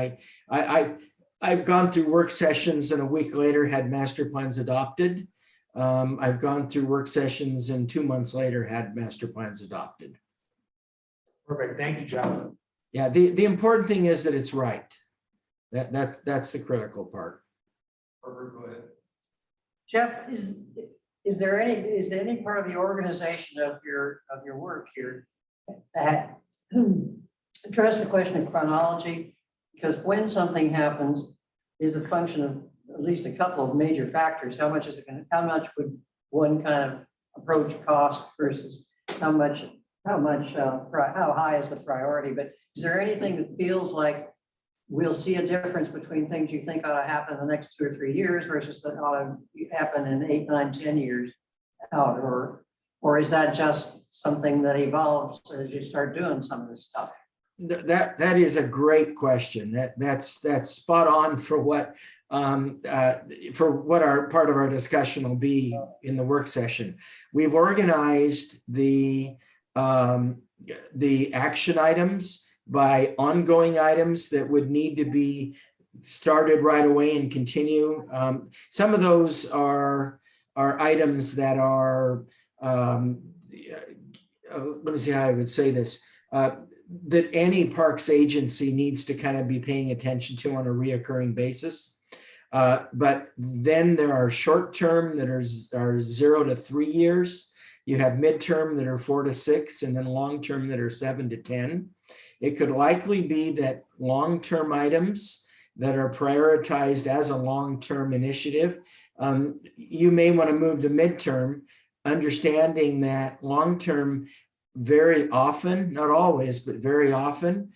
I've gone through work sessions and a week later had master plans adopted. I've gone through work sessions and 2 months later had master plans adopted. Perfect. Thank you, Jeff. Yeah, the important thing is that it's right. That's the critical part. Herbert, go ahead. Jeff, is there any part of the organization of your work here that address the question of chronology? Because when something happens is a function of at least a couple of major factors. How much would one kind of approach cost versus how high is the priority? But is there anything that feels like we'll see a difference between things you think ought to happen in the next 2 or 3 years versus that ought to happen in 8, 9, 10 years out? Or is that just something that evolves as you start doing some of this stuff? That is a great question. That's spot on for what our part of our discussion will be in the work session. We've organized the action items by ongoing items that would need to be started right away and continue. Some of those are items that are let me see how I would say this. That any parks agency needs to kind of be paying attention to on a reoccurring basis. But then there are short-term that are 0 to 3 years. You have midterm that are 4 to 6, and then long-term that are 7 to 10. It could likely be that long-term items that are prioritized as a long-term initiative, you may want to move to midterm, understanding that long-term very often, not always, but very often,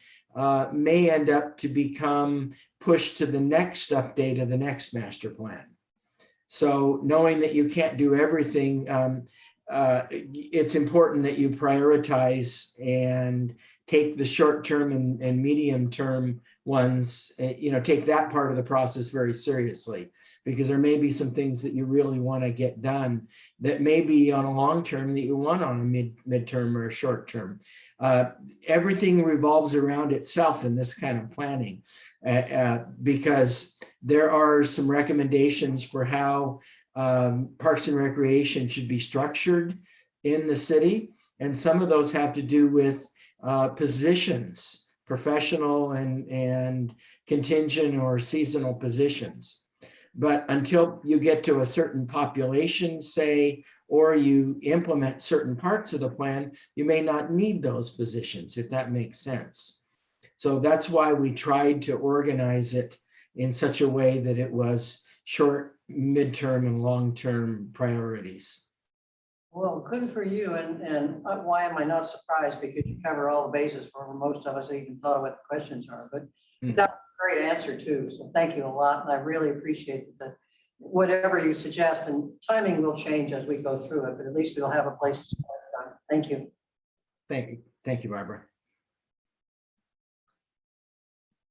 may end up to become pushed to the next update of the next master plan. So knowing that you can't do everything, it's important that you prioritize and take the short-term and medium-term ones, take that part of the process very seriously, because there may be some things that you really want to get done that may be on a long-term that you want on a midterm or a short-term. Everything revolves around itself in this kind of planning, because there are some recommendations for how Parks and Recreation should be structured in the city. And some of those have to do with positions, professional and contingent or seasonal positions. But until you get to a certain population, say, or you implement certain parts of the plan, you may not need those positions, if that makes sense. So that's why we tried to organize it in such a way that it was short, midterm, and long-term priorities. Well, good for you. And why am I not surprised? Because you cover all the bases for most of us even thought of what the questions are. But that's a great answer too. So thank you a lot. And I really appreciate that whatever you suggest, and timing will change as we go through it, but at least we'll have a place to start. Thank you. Thank you. Thank you, Barbara.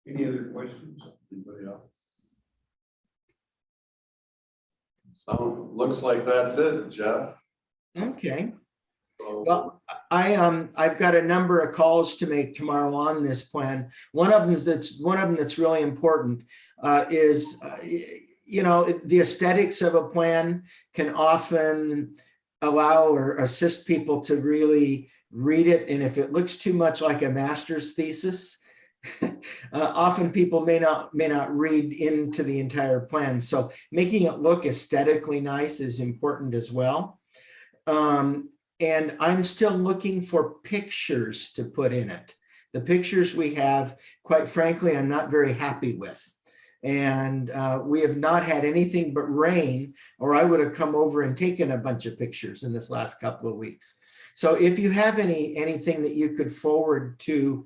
Any other questions? Anybody else? So looks like that's it, Jeff. Okay. So, Well, I've got a number of calls to make tomorrow on this plan. One of them that's really important is the aesthetics of a plan can often allow or assist people to really read it. And if it looks too much like a master's thesis, often people may not read into the entire plan. So making it look aesthetically nice is important as well. And I'm still looking for pictures to put in it. The pictures we have, quite frankly, I'm not very happy with. And we have not had anything but rain, or I would have come over and taken a bunch of pictures in this last couple of weeks. So if you have anything that you could forward to,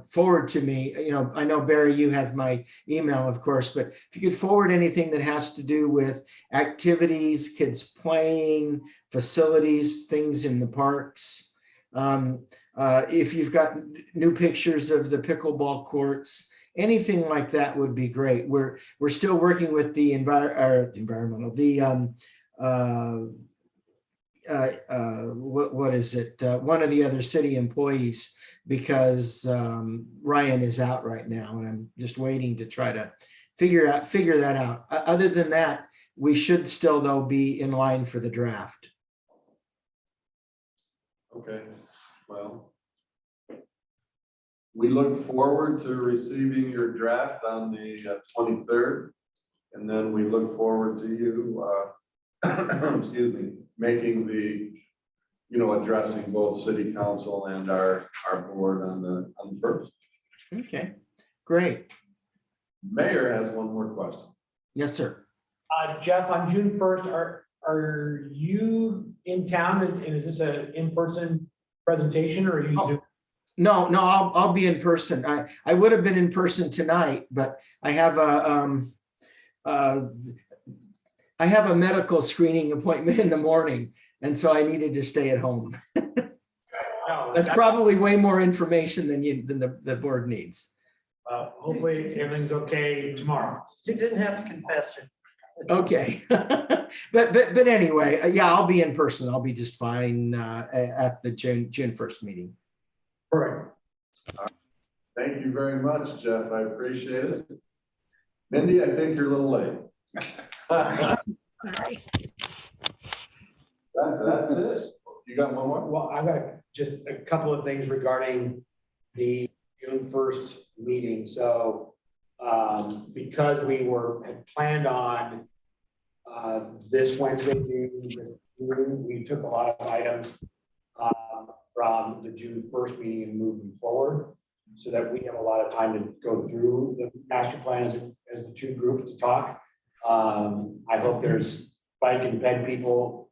forward to me, I know Barry, you have my email, of course, but if you could forward anything that has to do with activities, kids playing, facilities, things in the parks. If you've got new pictures of the pickleball courts, anything like that would be great. We're still working with the environmental, what is it? One of the other city employees, because Ryan is out right now, and I'm just waiting to try to figure that out. Other than that, we should still though be in line for the draft. Okay, well. We look forward to receiving your draft on the 23rd. And then we look forward to you, excuse me, making the, addressing both city council and our board on the 1st. Okay, great. Mayor has one more question. Yes, sir. Jeff, on June 1st, are you in town and is this an in-person presentation or are you Zoom? No, I'll be in person. I would have been in person tonight, but I have a medical screening appointment in the morning, and so I needed to stay at home. No, That's probably way more information than the board needs. hopefully everything's okay tomorrow. You didn't have to confess it. Okay, but anyway, yeah, I'll be in person. I'll be just fine at the June 1st meeting. Correct. Thank you very much, Jeff. I appreciate it. Mindy, I think you're a little late. That's it. You got one more? Well, I've got just a couple of things regarding the June 1st meeting. So because we had planned on this Wednesday, we took a lot of items from the June 1st meeting and moving forward so that we have a lot of time to go through the master plan as the two groups to talk. I hope there's bike and ped people.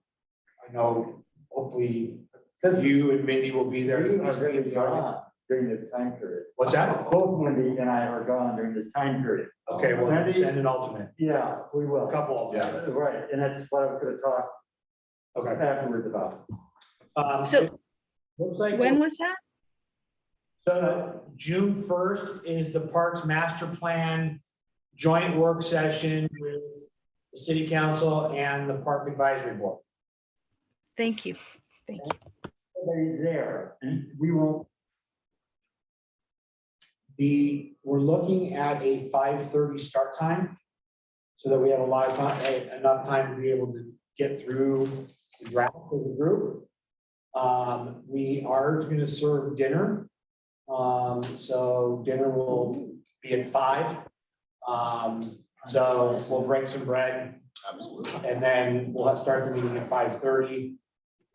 I know hopefully you and Mindy will be there. During this time period. What's that? Both Wendy and I are gone during this time period. Okay, well, then send an alternate, Yeah, we will. a couple of them. Right, and that's what I was gonna talk Okay. afterwards about. So Looks like. when was that? So June 1st is the Parks Master Plan joint work session with the City Council and the Park Advisory Board. Thank you. Thank you. They're there, and we won't. We're looking at a 5:30 start time so that we have a lot of time, enough time to be able to get through the draft as a group. We are going to serve dinner. So dinner will be at 5. So we'll break some bread. Absolutely. And then we'll start the meeting at 5:30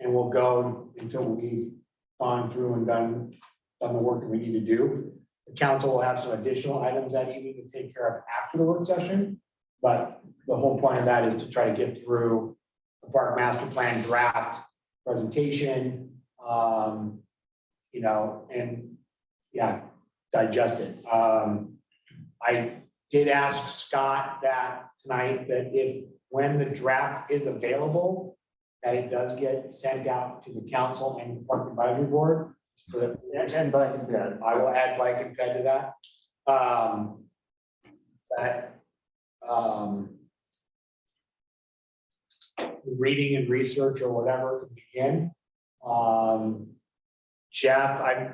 and we'll go until we've gone through and done the work that we need to do. The council will have some additional items that evening to take care of after the work session. But the whole point of that is to try to get through the park master plan draft presentation, and yeah, digest it. I did ask Scott that tonight that when the draft is available, that it does get sent out to the council and the park advisory board. So that, And bike and ped. I will add bike and ped to that. Reading and research or whatever can begin. Jeff, I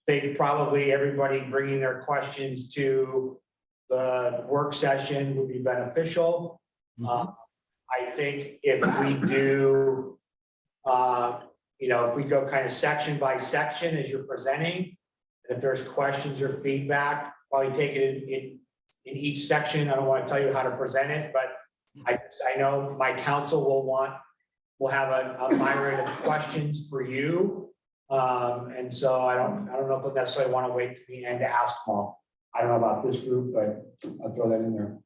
think probably everybody bringing their questions to the work session would be beneficial. I think if we do, if we go kind of section by section as you're presenting, and if there's questions or feedback, probably take it in each section. I don't want to tell you how to present it, but I know my council will have a myriad of questions for you. And so I don't know if I necessarily want to wait to the end to ask them all. I don't know about this group, but I'll throw that in there.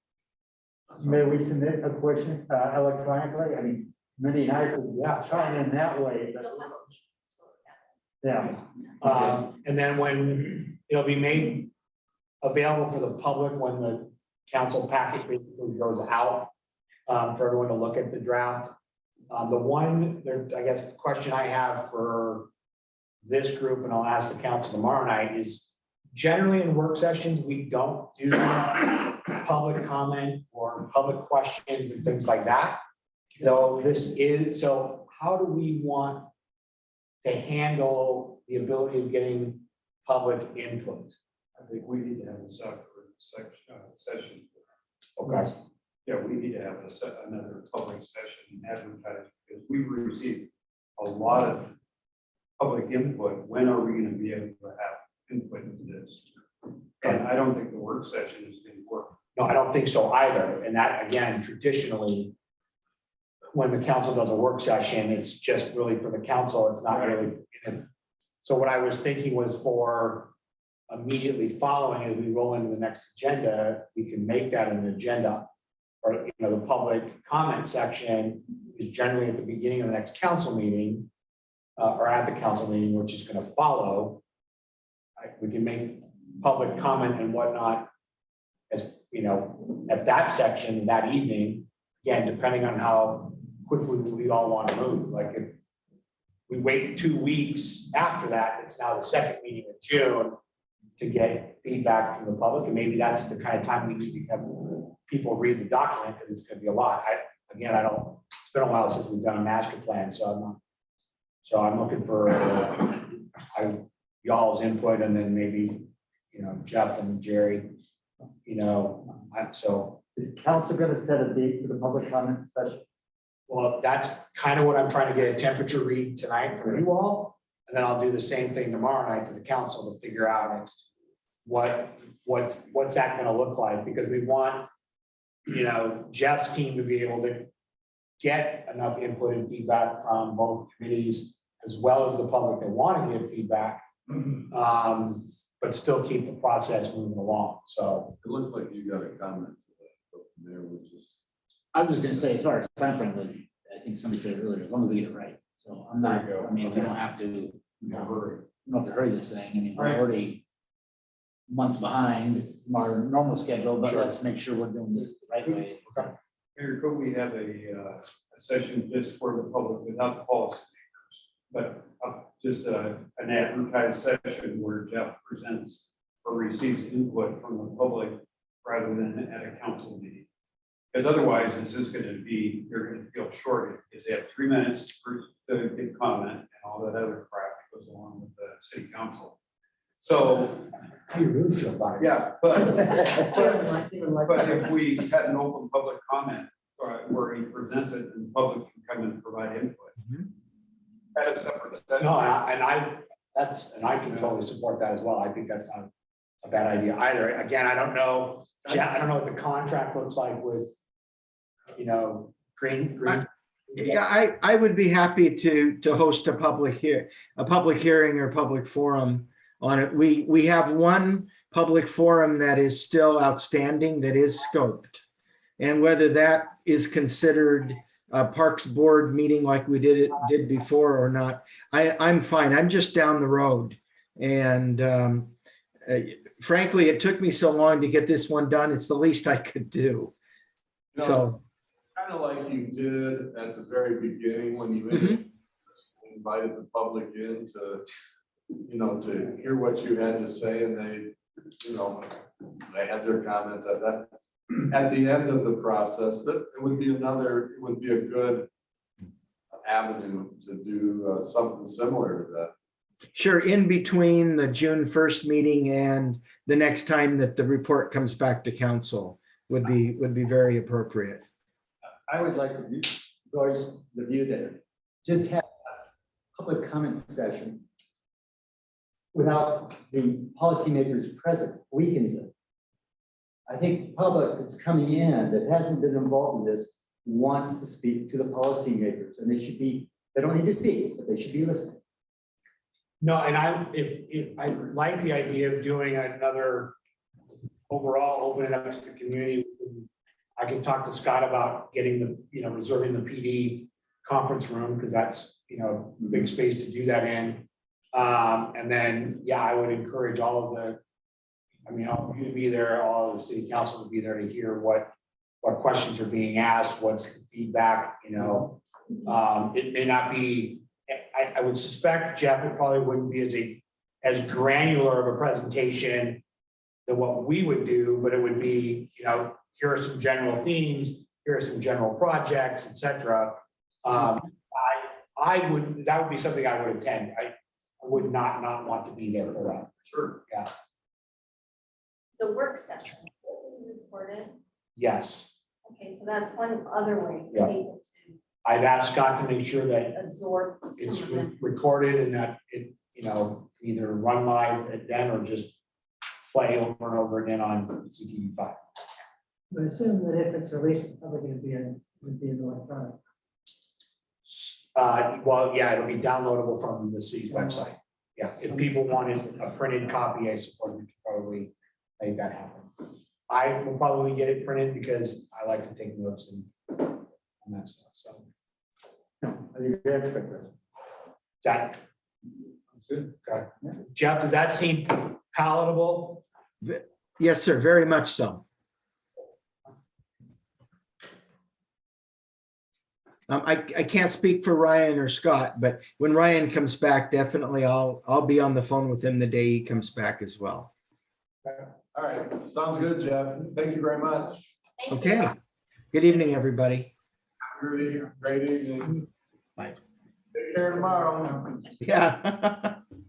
May we submit a question electronically? I mean, Mindy and I could Yeah. sign in that way, but You'll have a link. Yeah. And then when it'll be made available for the public, when the council packet basically goes out for everyone to look at the draft. The one, I guess, question I have for this group, and I'll ask the council tomorrow night, is generally in work sessions, we don't do public comment or public questions and things like that. Though this is, so how do we want to handle the ability of getting public input? I think we need to have a separate session. Okay, Yeah, we need to have another public session advertised, because we've received a lot of public input. When are we gonna be able to have input into this? And I don't think the work session is gonna work. no, I don't think so either. And that, again, traditionally, when the council does a work session, it's just really for the council. It's not really. So what I was thinking was for immediately following, as we roll into the next agenda, we can make that an agenda. Or, you know, the public comment section is generally at the beginning of the next council meeting, or at the council meeting, which is gonna follow. We can make public comment and whatnot, as, you know, at that section that evening, again, depending on how quickly we all want to move. Like if we wait 2 weeks after that, it's now the second meeting of June to get feedback from the public, and maybe that's the kind of time we need to have people read the document, because it's gonna be a lot. I don't, it's been a while since we've done a master plan, so I'm looking for y'all's input, and then maybe, you know, Jeff and Jerry, you know, so. Is council gonna set a date for the public comment session? Well, that's kind of what I'm trying to get a temperature read tonight for you all, and then I'll do the same thing tomorrow night to the council to figure out what's that gonna look like, because we want, you know, Jeff's team to be able to get enough input and feedback from both committees as well as the public that want to give feedback, but still keep the process moving along. So It looks like you got a comment to that, but there was just. I was just gonna say, as far as time frame, I think somebody said it earlier, as long as we get it right. So I'm not, There you go. I mean, we don't have to, you know, Hurry. we don't have to hurry this thing. I mean, we're Right. already months behind from our normal schedule, but Sure. let's make sure we're doing this the right way. Mayor, could we have a session just for the public without the policymakers? But just an advertised session where Jeff presents or receives input from the public rather than at a council meeting. Because otherwise, it's just gonna be, you're gonna feel short, because they have 3 minutes to give comment and all that other crap that goes along with the city council. So, how do you really feel about it? yeah, but if we had an open public comment where he presented and the public can come and provide input. At a separate session. No, I can totally support that as well. I think that's not a bad idea either. Again, I don't know, I don't know what the contract looks like with, you know, green. Yeah, I would be happy to host a public hearing or public forum on it. We have one public forum that is still outstanding, that is scoped. And whether that is considered a Parks Board meeting like we did before or not, I'm fine. I'm just down the road. And frankly, it took me so long to get this one done. It's the least I could do. So. Kind of like you did at the very beginning when you invited the public in to, you know, to hear what you had to say, and they, you know, they had their comments at that. At the end of the process, that it would be a good avenue to do something similar to that. Sure, in between the June 1st meeting and the next time that the report comes back to council would be very appropriate. I would like to voice the view that just have a public comment session without the policymakers present weakens it. I think public that's coming in that hasn't been involved in this wants to speak to the policymakers, and they don't need to speak, but they should be listening. No, and if I like the idea of doing another overall opening up to the community. I can talk to Scott about getting reserving the PD conference room, because that's, a big space to do that in. And then, yeah, I would encourage all of the, I mean, all of you to be there, all of the city council to be there to hear what questions are being asked, what's the feedback, you know? It may not be, I would suspect, Jeff, it probably wouldn't be as granular of a presentation than what we would do, but it would be, you know, here are some general themes, here are some general projects, et cetera. I would, that would be something I would attend. I would not want to be there for that. Sure. Yeah, The work session, will be recorded. yes. Okay, so that's one other way Yeah. for people to I've asked Scott to make sure that absorb it's some of it. recorded and that it, you know, either run live then or just play over and over again on CTV5. But assume that if it's released, it's probably gonna be an electronic. Well, yeah, it'll be downloadable from the city's website. Yeah, if people wanted a printed copy, I suppose we could probably make that happen. I will probably get it printed because I like to take notes and that stuff, so. That. Good. Okay. Jeff, does that seem palatable? Yes, sir, very much so. I can't speak for Ryan or Scott, but when Ryan comes back, definitely I'll be on the phone with him the day he comes back as well. All right, sounds good, Jeff. Thank you very much. Thank you. Okay, good evening, everybody. Great evening. Bye. Take care tomorrow. Yeah.